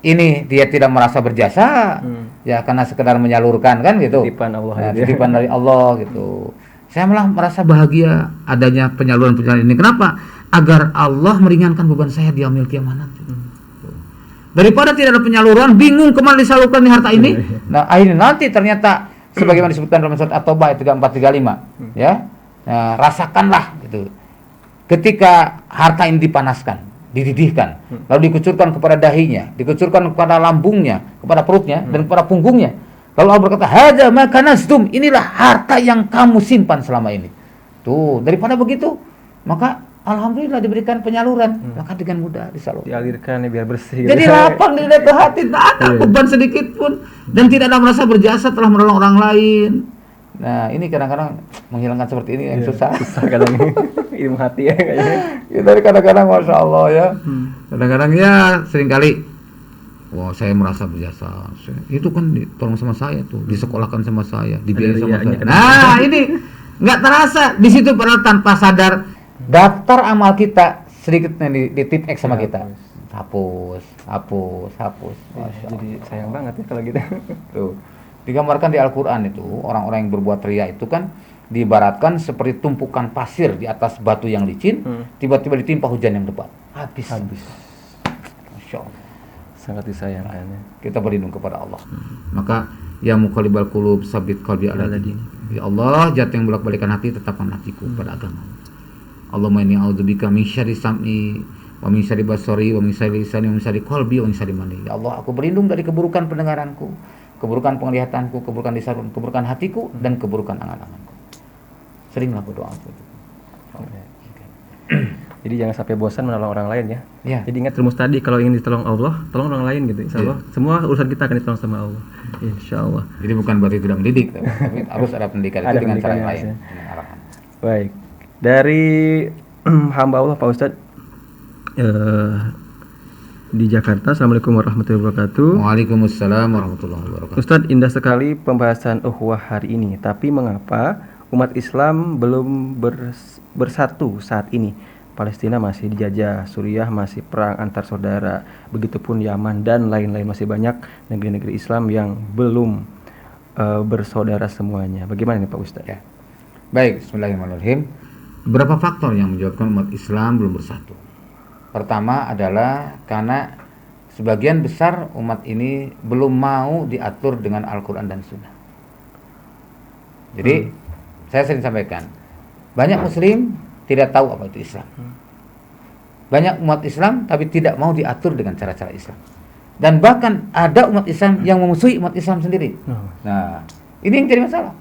Speaker 2: Ini dia tidak merasa berjasa, ya karena sekedar menyalurkan kan gitu.
Speaker 1: Titipan Allah.
Speaker 2: Nah, titipan dari Allah gitu. Saya malah merasa bahagia adanya penyaluran ini. Kenapa? Agar Allah meringankan beban saya di yaumil kiamah nanti. Daripada tidak ada penyaluran, bingung kemana disalurkan di harta ini. Nah, akhirnya nanti ternyata sebagaimana disebutkan dalam surat At-Taubah ayat 34-35, ya. Nah, rasakanlah gitu. Ketika harta ini dipanaskan, dididihkan, lalu dikucurkan kepada dahinya, dikucurkan kepada lambungnya, kepada perutnya, dan kepada punggungnya. Lalu Allah berkata, "Hadza ma kanastum," inilah harta yang kamu simpan selama ini. Tuh, daripada begitu, maka alhamdulillah diberikan penyaluran, maka dengan mudah disalurkan.
Speaker 1: Dialirkan ya biar bersih.
Speaker 2: Jadi lapang di hati, tak ada beban sedikit pun, dan tidak ada merasa berjasa telah menolong orang lain. Nah, ini kadang-kadang menghilangkan seperti ini yang susah
Speaker 1: kadang ilmu hati ya kayaknya.
Speaker 2: Dari kadang-kadang Masya Allah ya. Kadang-kadang ya seringkali wah saya merasa berjasa. Itu kan ditolong sama saya tuh, disekolahkan sama saya, dibiayai sama saya. Nah, ini nggak terasa di situ padahal tanpa sadar daftar amal kita sedikit di tip X sama kita. Hapus.
Speaker 1: Jadi sayang banget ya kalau gitu.
Speaker 2: Tuh. Digambarkan di Al-Quran itu, orang-orang yang berbuat riya itu kan diibaratkan seperti tumpukan pasir di atas batu yang licin, tiba-tiba ditimpa hujan yang lebat. Habis. Masya Allah.
Speaker 1: Sangat disayangkan ya.
Speaker 2: Kita berlindung kepada Allah. Maka ya muqallibal qulub sabit qalbi ala dinik. Ya Allah, zat yang bolak-balikan hati, tetapkan hatiku pada agama. Allahumma inni a'udzubika min syarri sam'i wa min syarri basari wa min syarri lisani wa min syarri qalbi wa min syarri mani. Ya Allah, aku berlindung dari keburukan pendengaranku, keburukan penglihatanku, keburukan lisanku, keburukan hatiku, dan keburukan angan-anganku. Seringlah berdoa untuk itu.
Speaker 1: Jadi jangan sampai bosan menolong orang lain ya.
Speaker 2: Ya.
Speaker 1: Jadi ingat rumus tadi, kalau ingin ditolong Allah, tolong orang lain gitu. Insya Allah semua urusan kita akan ditolong sama Allah. Insya Allah.
Speaker 2: Jadi bukan berarti tidak mendidik, tapi harus ada pendidikan itu dengan cara yang lain.
Speaker 1: Ya. Baik. Dari hamba Allah Pak Ustadz di Jakarta. Assalamualaikum warahmatullahi wabarakatuh.
Speaker 2: Waalaikumsalam warahmatullahi wabarakatuh.
Speaker 1: Ustadz, indah sekali pembahasan ukhuwah hari ini. Tapi mengapa umat Islam belum bersatu saat ini? Palestina masih dijajah, Suriah masih perang antar saudara, begitupun Yaman dan lain-lain, masih banyak negeri-negeri Islam yang belum bersaudara semuanya. Bagaimana nih Pak Ustadz?
Speaker 2: Ya. Baik, bismillahirrahmanirrahim. Berapa faktor yang menyebabkan umat Islam belum bersatu? Pertama adalah karena sebagian besar umat ini belum mau diatur dengan Al-Quran dan Sunnah. Jadi saya sering sampaikan, banyak Muslim tidak tahu apa itu Islam. Banyak umat Islam tapi tidak mau diatur dengan cara-cara Islam. Dan bahkan ada umat Islam yang memusuhi umat Islam sendiri. Nah, ini yang jadi masalah.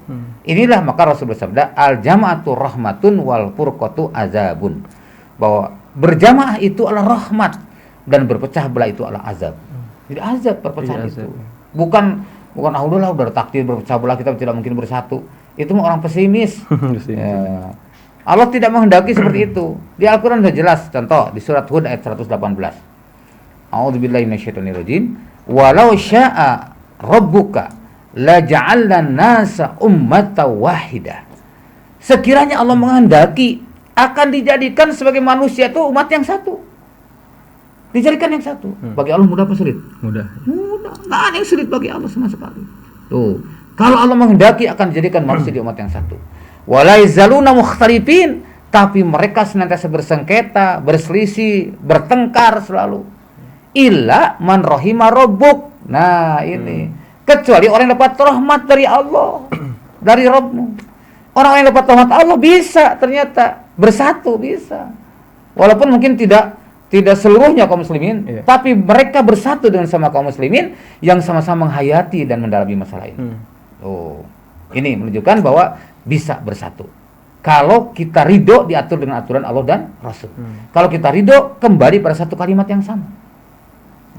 Speaker 2: Inilah maka Rasul bersabda, al-jama'atu rahmatun wal furqatu azabun. Bahwa berjamaah itu adalah rahmat dan berpecah belah itu adalah azab. Jadi azab perpecahan itu. Bukan udah takdir berpecah belah kita tidak mungkin bersatu. Itu orang pesimis. Ya. Allah tidak menghendaki seperti itu. Di Al-Quran sudah jelas. Contoh di surat Hud ayat 118. a'udzubillahi minasyaitonirrajim, walau syaa rabbuka la ja'alna nasa ummatan wahidah. Sekiranya Allah menghendaki, akan dijadikan sebagai manusia itu umat yang satu. Dijadikan yang satu. Bagi Allah mudah apa sulit?
Speaker 1: Mudah.
Speaker 2: Mudah. Nggak ada yang sulit bagi Allah sama sekali. Tuh. Kalau Allah menghendaki akan dijadikan manusia di umat yang satu. Wala yazaluna mukhtalifin, tapi mereka senantiasa bersengketa, berselisih, bertengkar selalu. Illa man rahima rabbuk. Nah, ini. Kecuali orang yang dapat rahmat dari Allah, dari Rabbmu. Orang yang dapat rahmat Allah bisa ternyata bersatu, bisa. Walaupun mungkin tidak seluruhnya kaum muslimin, tapi mereka bersatu dengan sama kaum muslimin yang sama-sama menghayati dan mendalami masalah ini. Oh, ini menunjukkan bahwa bisa bersatu. Kalau kita ridho diatur dengan aturan Allah dan Rasul. Kalau kita ridho kembali pada satu kalimat yang sama.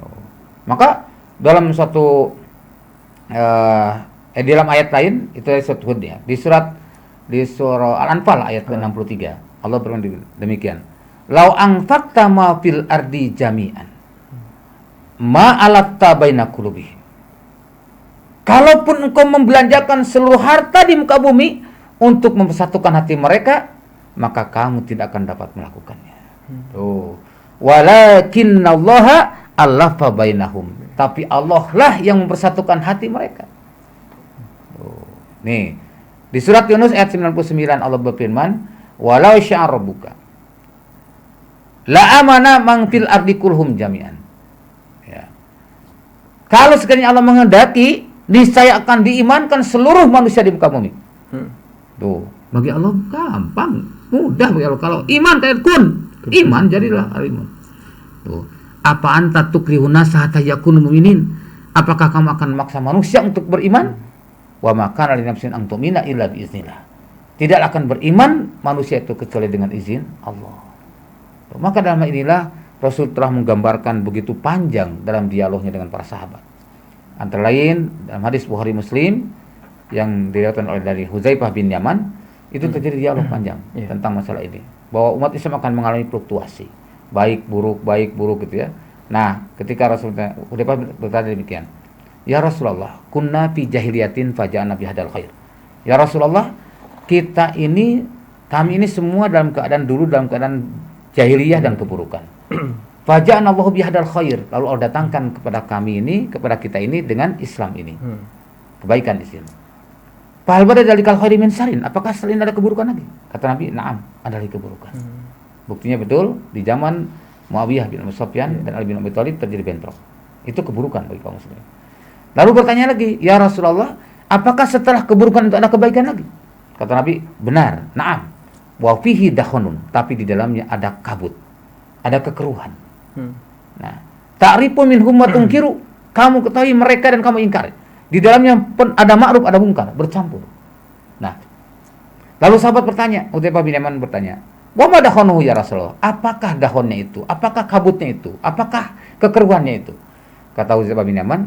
Speaker 2: Oh. Maka dalam suatu dalam ayat lain itu ayat surat Hud ya, di surah Al-Anfal ayat ke-63 Allah berfirman demikian. Lau anfaqta ma fil ardi jami'an ma alatta baina qulubihim. Kalaupun engkau membelanjakan seluruh harta di muka bumi untuk mempersatukan hati mereka, maka kamu tidak akan dapat melakukannya. Tuh. Walakinnallaha allafa bainahum. Tapi Allah lah yang mempersatukan hati mereka. Tuh. Nih, di surat Yunus ayat 99 Allah berfirman, walau syaa rabbuka la amana man fil ardi kulhum jami'an. Ya. Kalau sekiranya Allah menghendaki, niscaya akan diimankan seluruh manusia di muka bumi. Tuh, bagi Allah gampang, mudah bagi Allah. Kalau iman kayak iman jadilah iman. Tuh, apa anta tukrihun nasa hatta yakunu mu'minin? Apakah kamu akan memaksa manusia untuk beriman? Wa ma kana li nafsin an tu'mina illa bi iznillah. Tidak akan beriman manusia itu kecuali dengan izin Allah. Maka dalam hal inilah Rasul telah menggambarkan begitu panjang dalam dialognya dengan para sahabat. Antara lain dalam hadis Bukhari Muslim yang diriwayatkan oleh dari Huzaifah bin Yaman, itu terjadi dialog panjang tentang masalah ini. Bahwa umat Islam akan mengalami fluktuasi, baik buruk gitu ya. Nah, ketika Rasulullah bertanya demikian, ya Rasulullah, kunna fi jahiliyatin faja'ana bihadal khair. Ya Rasulullah, kami ini semua dalam keadaan jahiliyah dan keburukan. Faja'ana Allahu bihadal khair. Lalu Allah datangkan kepada kita ini dengan Islam ini. Kebaikan di sini. Fahal bada dalikal khairi min sarin. Apakah selain ada keburukan lagi? Kata Nabi, na'am, ada lagi keburukan. Buktinya betul di zaman Muawiyah bin Abi Sufyan dan Ali bin Abi Thalib terjadi bentrok. Itu keburukan bagi kaum muslimin. Lalu bertanya lagi, ya Rasulullah, apakah setelah keburukan itu ada kebaikan lagi? Kata Nabi, benar, na'am. Wa fihi dakhunun, tapi di dalamnya ada kabut, ada kekeruhan. Nah, ta'rifu minhum wa tunkiru, kamu ketahui mereka dan kamu ingkar. Di dalamnya pun ada ma'ruf, ada mungkar, bercampur. Nah, lalu sahabat bertanya, Hudzaifah bin Yaman bertanya, wa ma dakhunuhu ya Rasulullah? Apakah dahonnya itu? Apakah kabutnya itu? Apakah kekeruhannya itu? Kata Hudzaifah bin Yaman,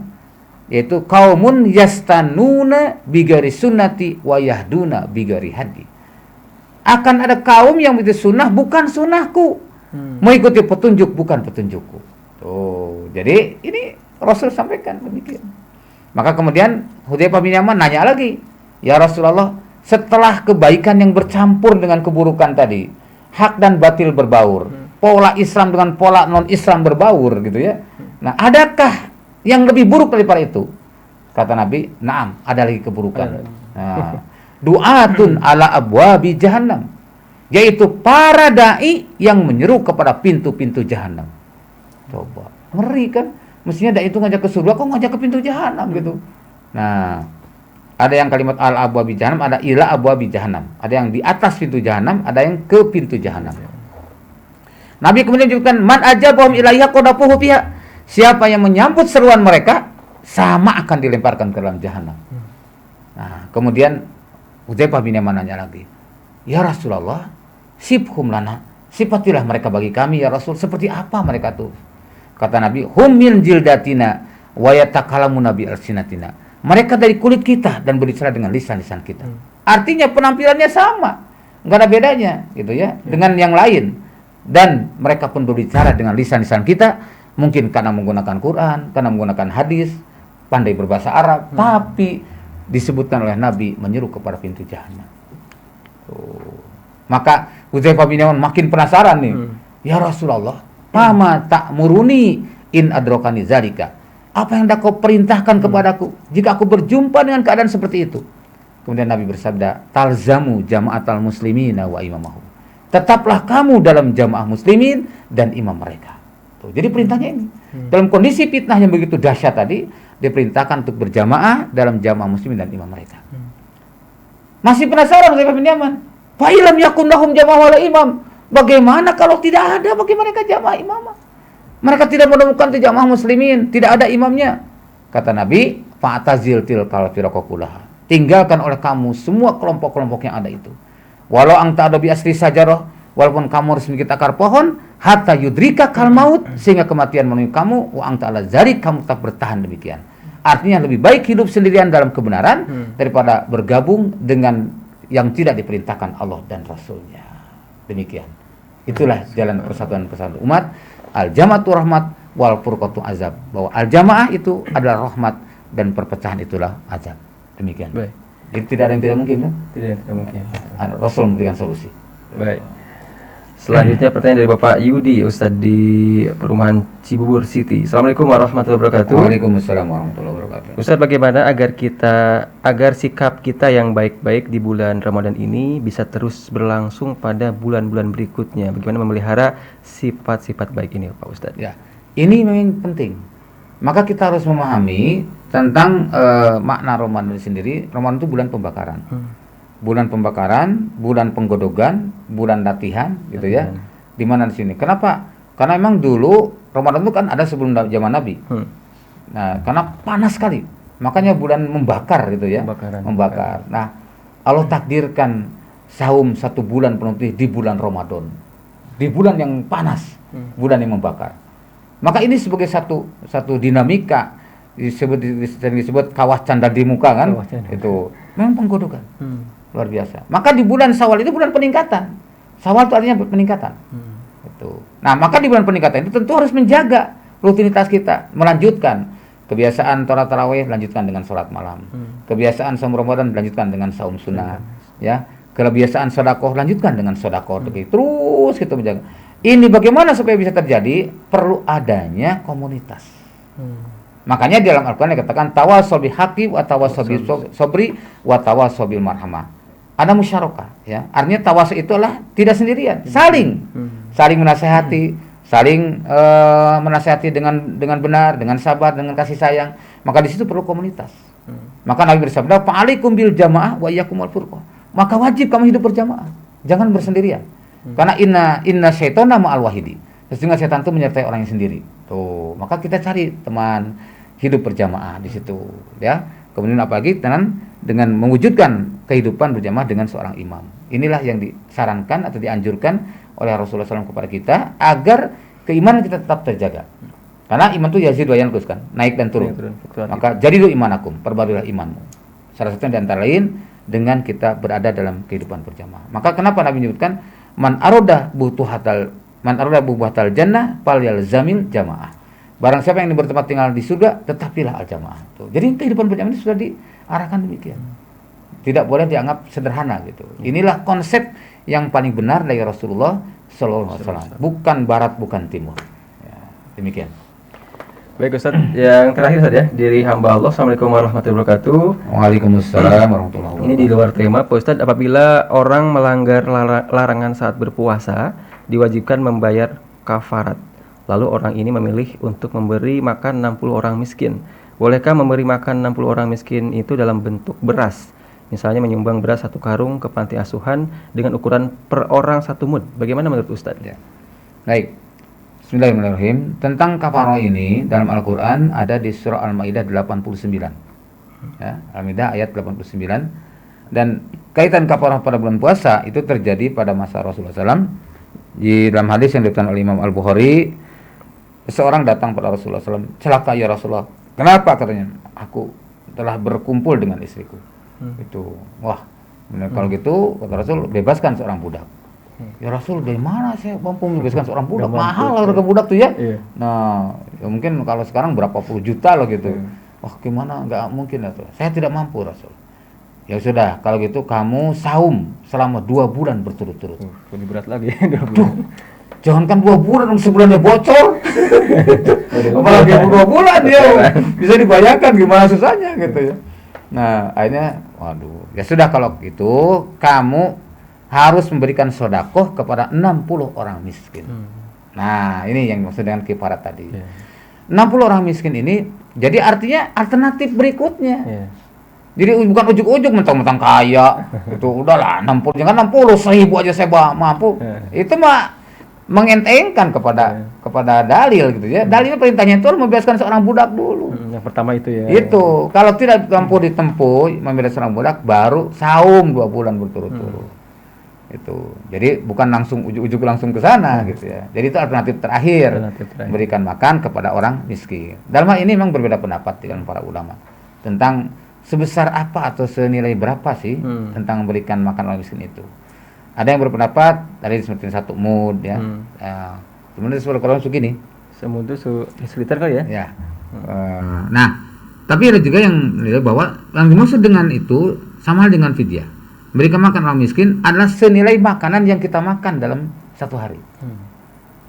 Speaker 2: yaitu qaumun yastanuna bigari sunnati wa yahduna bigari hadi. Akan ada kaum yang itu sunnah bukan sunnahku, mengikuti petunjuk bukan petunjukku. Tuh, jadi ini Rasul sampaikan demikian. Maka kemudian Hudzaifah bin Yaman nanya lagi, ya Rasulullah, setelah kebaikan yang bercampur dengan keburukan tadi, hak dan batil berbaur, pola Islam dengan pola non-Islam berbaur gitu ya. Nah, adakah yang lebih buruk daripada itu? Kata Nabi, na'am, ada lagi keburukan. Nah, du'atun ala abwabi jahannam, yaitu para dai yang menyeru kepada pintu-pintu jahannam. Coba, ngeri kan? Mestinya dai itu ngajak ke surga, kok ngajak ke pintu jahannam gitu. Nah, ada yang kalimat al abwabi jahannam, ada ila abwabi jahannam. Ada yang di atas pintu jahannam, ada yang ke pintu jahannam. Nabi kemudian menyebutkan man ajabahum ilaiha qadafuhu fiha. Siapa yang menyambut seruan mereka, sama akan dilemparkan ke dalam jahannam. Nah, kemudian Hudzaifah bin Yaman nanya lagi, ya Rasulullah, sifhum lana, sifatilah mereka bagi kami ya Rasul, seperti apa mereka tuh? Kata Nabi, hum min jildatina wa yatakalamuna bi alsinatina. Mereka dari kulit kita dan berbicara dengan lisan-lisan kita. Artinya penampilannya sama, nggak ada bedanya gitu ya dengan yang lain. Dan mereka pun berbicara dengan lisan-lisan kita, Mungkin karena menggunakan Quran, karena menggunakan hadis, pandai berbahasa Arab, tapi disebutkan oleh Nabi menyeru kepada pintu jahanam. Maka Hudzaifah bin Yaman makin penasaran nih. Ya Rasulullah, Mama tak muruni in adrokani zalika. Apa yang hendak kau perintahkan kepadaku jika aku berjumpa dengan keadaan seperti itu? Kemudian Nabi bersabda, talzamu jama'atal muslimina wa imamahum. Tetaplah kamu dalam jamaah muslimin dan imam mereka. Tuh, jadi perintahnya ini. Dalam kondisi fitnah yang begitu dahsyat tadi, diperintahkan untuk berjamaah dalam jamaah muslimin dan imam mereka. Masih penasaran Hudzaifah bin Yaman? Fa ilam yakun lahum jamaah wala imam. Bagaimana kalau tidak ada bagi mereka jamaah imamah? Mereka tidak menemukan jamaah muslimin, tidak ada imamnya. Kata Nabi, fa'tazil tilkal firaqakulah. Tinggalkan oleh kamu semua kelompok-kelompok yang ada itu. Walau anta ada bi asri sajarah, walaupun kamu harus menggigit akar pohon, hatta yudrika kal maut, sehingga kematian menemui kamu, wa anta ala zarik, kamu tetap bertahan demikian. Artinya lebih baik hidup sendirian dalam kebenaran daripada bergabung dengan yang tidak diperintahkan Allah dan Rasulnya. Demikian. Itulah jalan persatuan umat. Al-jama'atu rahmat wal furqatu azab. Bahwa al-jamaah itu adalah rahmat dan perpecahan itulah azab. Demikian.
Speaker 1: Baik.
Speaker 2: Jadi tidak ada yang tidak mungkin kan?
Speaker 1: Tidak mungkin.
Speaker 2: Rasul memberikan solusi.
Speaker 1: Baik. Selanjutnya pertanyaan dari Bapak Yudi, Ustadz di Perumahan Cibubur City. Assalamualaikum warahmatullahi wabarakatuh.
Speaker 2: Waalaikumsalam warahmatullahi wabarakatuh.
Speaker 1: Ustadz, bagaimana agar sikap kita yang baik-baik di bulan Ramadan ini bisa terus berlangsung pada bulan-bulan berikutnya? Bagaimana memelihara sifat-sifat baik ini, Pak Ustadz?
Speaker 2: Ya, ini memang penting. Maka kita harus memahami tentang makna Ramadan sendiri. Ramadan itu bulan pembakaran. Bulan pembakaran, bulan penggodogan, bulan latihan, gitu ya. Di mana di sini? Kenapa? Karena memang dulu Ramadan itu kan ada sebelum zaman Nabi. Nah, karena panas sekali, makanya bulan membakar, gitu ya. Membakar. Nah, Allah takdirkan saum 1 bulan penuh di bulan Ramadan, di bulan yang panas, bulan yang membakar. Maka ini sebagai satu dinamika disebut kawah canda di muka kan? Itu memang penggodogan. Luar biasa. Maka di bulan Syawal itu bulan peningkatan. Syawal itu artinya peningkatan. Itu. Nah, maka di bulan peningkatan itu tentu harus menjaga rutinitas kita, melanjutkan kebiasaan sholat tarawih, lanjutkan dengan sholat malam. Kebiasaan saum Ramadan, lanjutkan dengan saum sunnah. Ya, kebiasaan sedekah, lanjutkan dengan sedekah. Terus kita menjaga. Ini bagaimana supaya bisa terjadi? Perlu adanya komunitas. Makanya di dalam Al-Quran dikatakan tawasau bil haqqi wa tawasau bis sabri wa tawasau bil marhamah. Ada musyarakah, ya. Artinya tawasul itu adalah tidak sendirian, saling menasehati, saling menasehati dengan benar, dengan sabar, dengan kasih sayang. Maka di situ perlu komunitas. Maka Nabi bersabda, "Fa'alaikum bil jamaah wa iyyakum wal furqah." Maka wajib kamu hidup berjamaah, jangan bersendirian. Karena inna syaitana ma'al wahidi. Sesungguhnya setan itu menyertai orang yang sendiri. Tuh, maka kita cari teman hidup berjamaah di situ, ya. Kemudian apalagi dengan mewujudkan kehidupan berjamaah dengan seorang imam. Inilah yang disarankan atau dianjurkan oleh Rasulullah SAW kepada kita agar keimanan kita tetap terjaga. Karena iman itu yazid wa yanqus kan, naik dan turun. Maka jadilah imanakum, perbaruilah imanmu. Salah satunya di antara lain dengan kita berada dalam kehidupan berjamaah. Maka kenapa Nabi menyebutkan man arada buhatal jannah falyalzamil jamaah. Barang siapa yang bertempat tinggal di surga, tetapilah al-jamaah. Jadi kehidupan berjamaah ini sudah diarahkan demikian. Tidak boleh dianggap sederhana gitu. Inilah konsep yang paling benar dari Rasulullah sallallahu alaihi wasallam. Bukan barat, bukan timur. Ya, demikian.
Speaker 1: Baik Ustaz, yang terakhir Ustaz ya, dari hamba Allah. Assalamualaikum warahmatullahi wabarakatuh.
Speaker 2: Waalaikumsalam warahmatullahi wabarakatuh.
Speaker 1: Ini di luar tema, Pak Ustaz. Apabila orang melanggar larangan saat berpuasa, diwajibkan membayar kafarat. Lalu orang ini memilih untuk memberi makan 60 orang miskin. Bolehkah memberi makan 60 orang miskin itu dalam bentuk beras? Misalnya menyumbang beras 1 karung ke panti asuhan dengan ukuran per orang 1 mud. Bagaimana menurut Ustaz?
Speaker 2: Ya. Baik. Bismillahirrahmanirrahim. Tentang kafarah ini dalam Al-Quran ada di surah Al-Maidah 89. Ya, Al-Maidah ayat 89. Dan kaitan kafarah pada bulan puasa itu terjadi pada masa Rasulullah SAW. Di dalam hadis yang diriwayatkan oleh Imam Al-Bukhari, seorang datang pada Rasulullah SAW, celaka ya Rasulullah. Kenapa katanya? Aku telah berkumpul dengan istriku. Itu, wah, kalau gitu kata Rasul, bebaskan seorang budak. Ya Rasul, dari mana saya mampu membebaskan seorang budak?
Speaker 1: Nggak mampu,
Speaker 2: Mahal harga budak tuh ya.
Speaker 1: Iya.
Speaker 2: Nah, ya mungkin kalau sekarang berapa puluh juta loh gitu. Wah, gimana? Nggak mungkin ya tuh. Saya tidak mampu, Rasul. Ya sudah, kalau gitu kamu saum selama 2 bulan berturut-turut.
Speaker 1: Lebih berat lagi. 2 bulan.
Speaker 2: Jangankan 2 bulan, sebulannya bocor. Apalagi 2 bulan ya. Bisa dibayangkan gimana susahnya gitu ya. Nah, akhirnya, waduh. Ya sudah, kalau gitu kamu harus memberikan sedekah kepada 60 orang miskin. Nah, ini yang maksud dengan kifarat tadi. 60 orang miskin ini, jadi artinya alternatif berikutnya. Jadi bukan ujuk-ujuk mentang-mentang kaya. Itu udahlah 60, jangan 60, 1000 aja saya mampu. Itu mah mengentengkan kepada dalil gitu ya. Dalilnya perintahnya itu membebaskan seorang budak dulu.
Speaker 1: Yang pertama itu ya.
Speaker 2: Itu kalau tidak mampu ditempuh membebaskan seorang budak, baru saum 2 bulan berturut-turut. Itu. Jadi bukan langsung ujuk-ujuk langsung ke sana gitu ya. Jadi itu alternatif terakhir. Berikan makan kepada orang miskin. Dalam hal ini memang berbeda pendapat dengan para ulama tentang sebesar apa atau senilai berapa sih tentang memberikan makan orang miskin itu. Ada yang berpendapat tadi seperti 1 mud ya. Kemudian kalau segini.
Speaker 1: Semud itu seliter kali ya?
Speaker 2: Ya. Nah, tapi ada juga yang melihat bahwa yang dimaksud dengan itu sama dengan fidyah. Memberikan makan orang miskin adalah senilai makanan yang kita makan dalam 1 hari.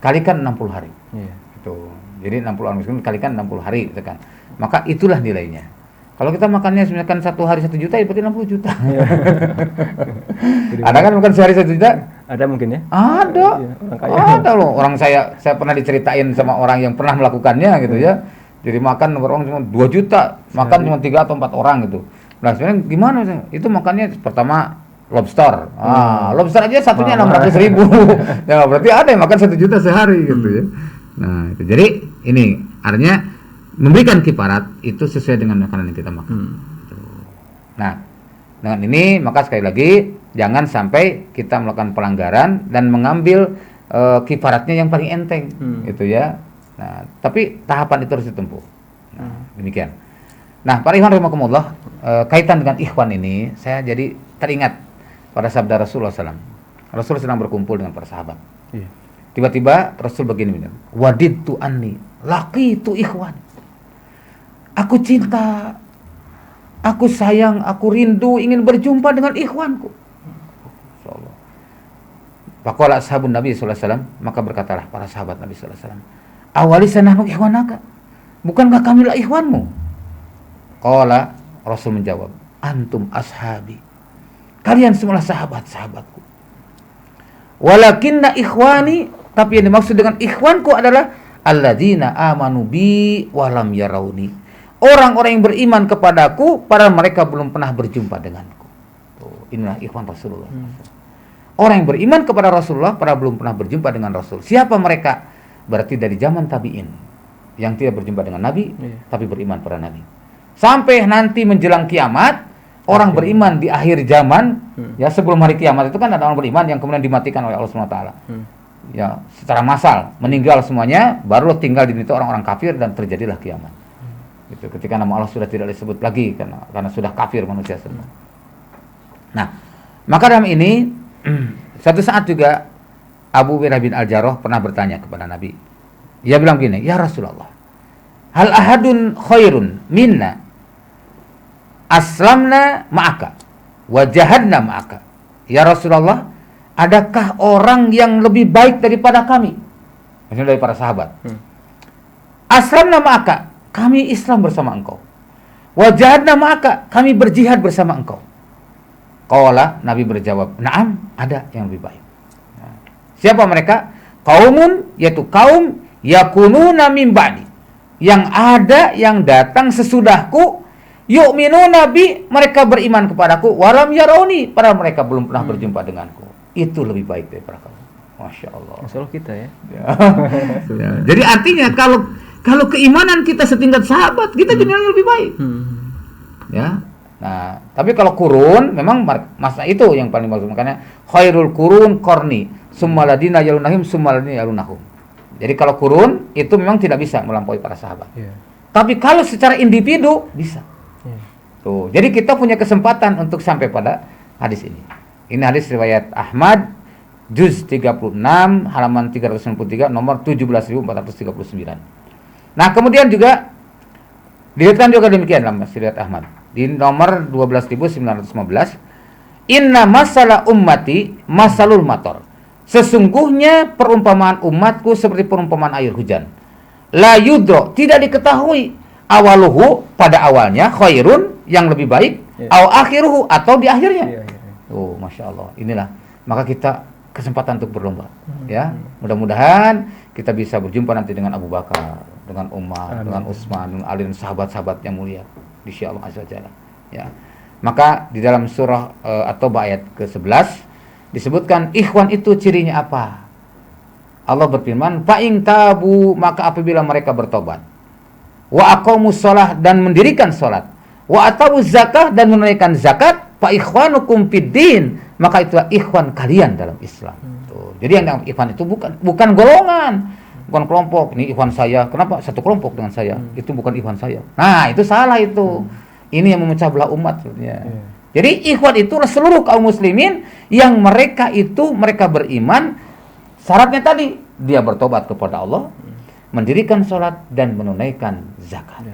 Speaker 2: Kalikan 60 hari. Itu. Jadi 60 orang miskin kalikan 60 hari gitu kan. Maka itulah nilainya. Kalau kita makannya misalkan 1 hari 1 juta, ya berarti 60 juta. Ada kan makan sehari 1 juta?
Speaker 1: Ada mungkin ya?
Speaker 2: Ada.
Speaker 1: Orang kaya.
Speaker 2: Ada loh. Orang saya pernah diceritain sama orang yang pernah melakukannya gitu ya. Jadi makan orang cuma 2 juta, makan cuma 3 atau 4 orang gitu. Nah, sebenarnya gimana? Itu makannya pertama lobster. Lobster aja satunya 600.000. Ya, berarti ada yang makan 1 juta sehari gitu ya. Nah, itu. Jadi ini artinya memberikan kifarat itu sesuai dengan makanan yang kita makan. Nah, dengan ini maka sekali lagi jangan sampai kita melakukan pelanggaran dan mengambil kifaratnya yang paling enteng, gitu ya. Nah, tapi tahapan itu harus ditempuh. Nah, demikian. Nah, para ikhwan rahimakumullah, kaitan dengan ikhwan ini, saya jadi teringat pada sabda Rasulullah SAW. Rasul sedang berkumpul dengan para sahabat. Tiba-tiba Rasul begini, wadidtu anni laqitu ikhwan. Aku cinta, aku sayang, aku rindu, ingin berjumpa dengan ikhwanku. Faqala ashabun Nabi sallallahu alaihi wasallam, maka berkatalah para sahabat Nabi sallallahu alaihi wasallam, "Awalisa nahnu ikhwanaka? Bukankah kamilah ikhwanmu?" Qala, Rasul menjawab, "Antum ashabi." Kalian semualah sahabat-sahabatku. Walakinna ikhwani, tapi yang dimaksud dengan ikhwanku adalah alladzina amanu bi wa lam yarawni. Orang-orang yang beriman kepadaku padahal mereka belum pernah berjumpa denganku. Inilah ikhwan Rasulullah. Orang yang beriman kepada Rasulullah padahal belum pernah berjumpa dengan Rasul. Siapa mereka? Berarti dari zaman tabi'in yang tidak berjumpa dengan Nabi, tapi beriman pada Nabi. Sampai nanti menjelang kiamat, orang beriman di akhir zaman, ya sebelum hari kiamat itu kan ada orang beriman yang kemudian dimatikan oleh Allah SWT. Ya, secara massal meninggal semuanya, baru tinggal di situ orang-orang kafir dan terjadilah kiamat. Itu ketika nama Allah sudah tidak disebut lagi karena sudah kafir manusia semua. Nah, maka dalam ini suatu saat juga Abu Hurairah bin Al-Jarrah pernah bertanya kepada Nabi. Dia bilang gini, "Ya Rasulullah, hal ahadun khairun minna aslamna ma'aka wa jahadna ma'aka?" Ya Rasulullah, adakah orang yang lebih baik daripada kami? Maksudnya dari para sahabat. Aslamna ma'aka, kami Islam bersama engkau. Wa jahadna ma'aka, kami berjihad bersama engkau. Qala, Nabi berjawab, "Na'am, ada yang lebih baik." Nah, siapa mereka? Qaumun, yaitu kaum yakununa min ba'di, yang ada yang datang sesudahku, yu'minuna bi, mereka beriman kepadaku, walam yarawni, padahal mereka belum pernah berjumpa denganku. Itu lebih baik daripada kamu. Masya Allah.
Speaker 1: Masya Allah kita ya.
Speaker 2: Ya. Jadi artinya kalau keimanan kita setingkat sahabat, kita jadi yang lebih baik. Ya. Nah, tapi kalau kurun memang masa itu yang paling bagus, makanya khairul kurun qarni, summa ladina yalunahum summa ladina yalunahum. Jadi kalau kurun itu memang tidak bisa melampaui para sahabat. Tapi kalau secara individu bisa. Tuh, jadi kita punya kesempatan untuk sampai pada hadis ini. Ini hadis riwayat Ahmad, juz 36 halaman 393 nomor 17.439. Nah, kemudian juga dilihatkan juga demikian dalam Riwayat Ahmad di nomor 12.915, inna masalah ummati masalul mator. Sesungguhnya perumpamaan umatku seperti perumpamaan air hujan. La yudro, tidak diketahui awaluhu pada awalnya, khairun yang lebih baik, aw akhiruhu atau di akhirnya. Oh, masya Allah. Inilah maka kita kesempatan untuk berlomba. Ya, mudah-mudahan kita bisa berjumpa nanti dengan Abu Bakar, dengan Umar, dengan Utsman, dengan Ali dan sahabat-sahabat yang mulia di sisi Allah Azza wa Jalla. Ya. Maka di dalam surah At-Taubah ayat ke-11 disebutkan ikhwan itu cirinya apa? Allah berfirman, fa in tabu, maka apabila mereka bertobat, wa aqamus shalah, dan mendirikan salat, wa atau zakah, dan menunaikan zakat, fa ikhwanukum fiddin, maka itulah ikhwan kalian dalam Islam. Tuh. Jadi yang ikhwan itu bukan golongan, bukan kelompok. Ini ikhwan saya, kenapa satu kelompok dengan saya? Itu bukan ikhwan saya. Nah, itu salah itu. Ini yang memecah belah umat. Jadi ikhwan itulah seluruh kaum muslimin yang mereka beriman. Syaratnya tadi dia bertobat kepada Allah, mendirikan sholat, dan menunaikan zakat.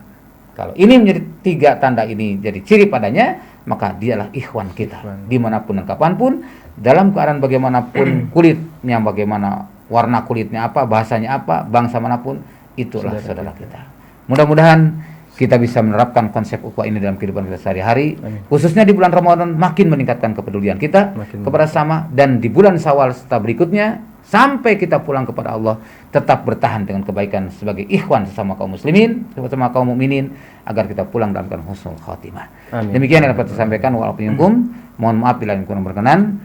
Speaker 2: Kalau ini menjadi tiga tanda ini jadi ciri padanya, maka dialah ikhwan kita. Dimanapun dan kapanpun, dalam keadaan bagaimanapun kulitnya, bagaimana warna kulitnya apa, bahasanya apa, bangsa manapun, itulah saudara kita. Mudah-mudahan kita bisa menerapkan konsep ukhuwah ini dalam kehidupan kita sehari-hari, khususnya di bulan Ramadan, makin meningkatkan kepedulian kita kepada sama, dan di bulan Syawal serta berikutnya sampai kita pulang kepada Allah tetap bertahan dengan kebaikan sebagai ikhwan sesama kaum muslimin, sesama kaum mukminin, agar kita pulang dalam keadaan husnul khatimah. Demikian yang dapat saya sampaikan. Mohon maaf bila kurang berkenan.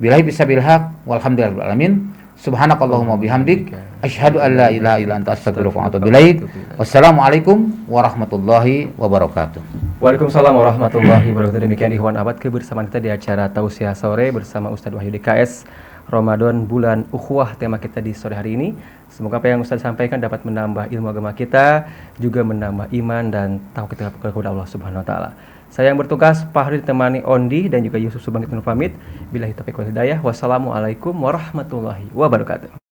Speaker 2: Billahi bisabil haq walhamdulillahil alamin. Subhanakallahumma bihamdik asyhadu an la ilaha illa anta astaghfiruka wa atubu ilaik. Wassalamualaikum warahmatullahi wabarakatuh.
Speaker 1: Waalaikumsalam warahmatullahi wabarakatuh. Demikian ikhwan ahwat kebersamaan kita di acara Tausiah Sore bersama Ustadz Wahyu DKS, Ramadan bulan ukhuwah, tema kita di sore hari ini. Semoga apa yang Ustadz sampaikan dapat menambah ilmu agama kita, juga menambah iman dan tahu kita kepada Allah Subhanahu wa taala. Saya yang bertugas Fahri ditemani Ondi dan juga Yusuf Subangit pamit. Billahi taufiq wal hidayah. Wassalamualaikum warahmatullahi wabarakatuh.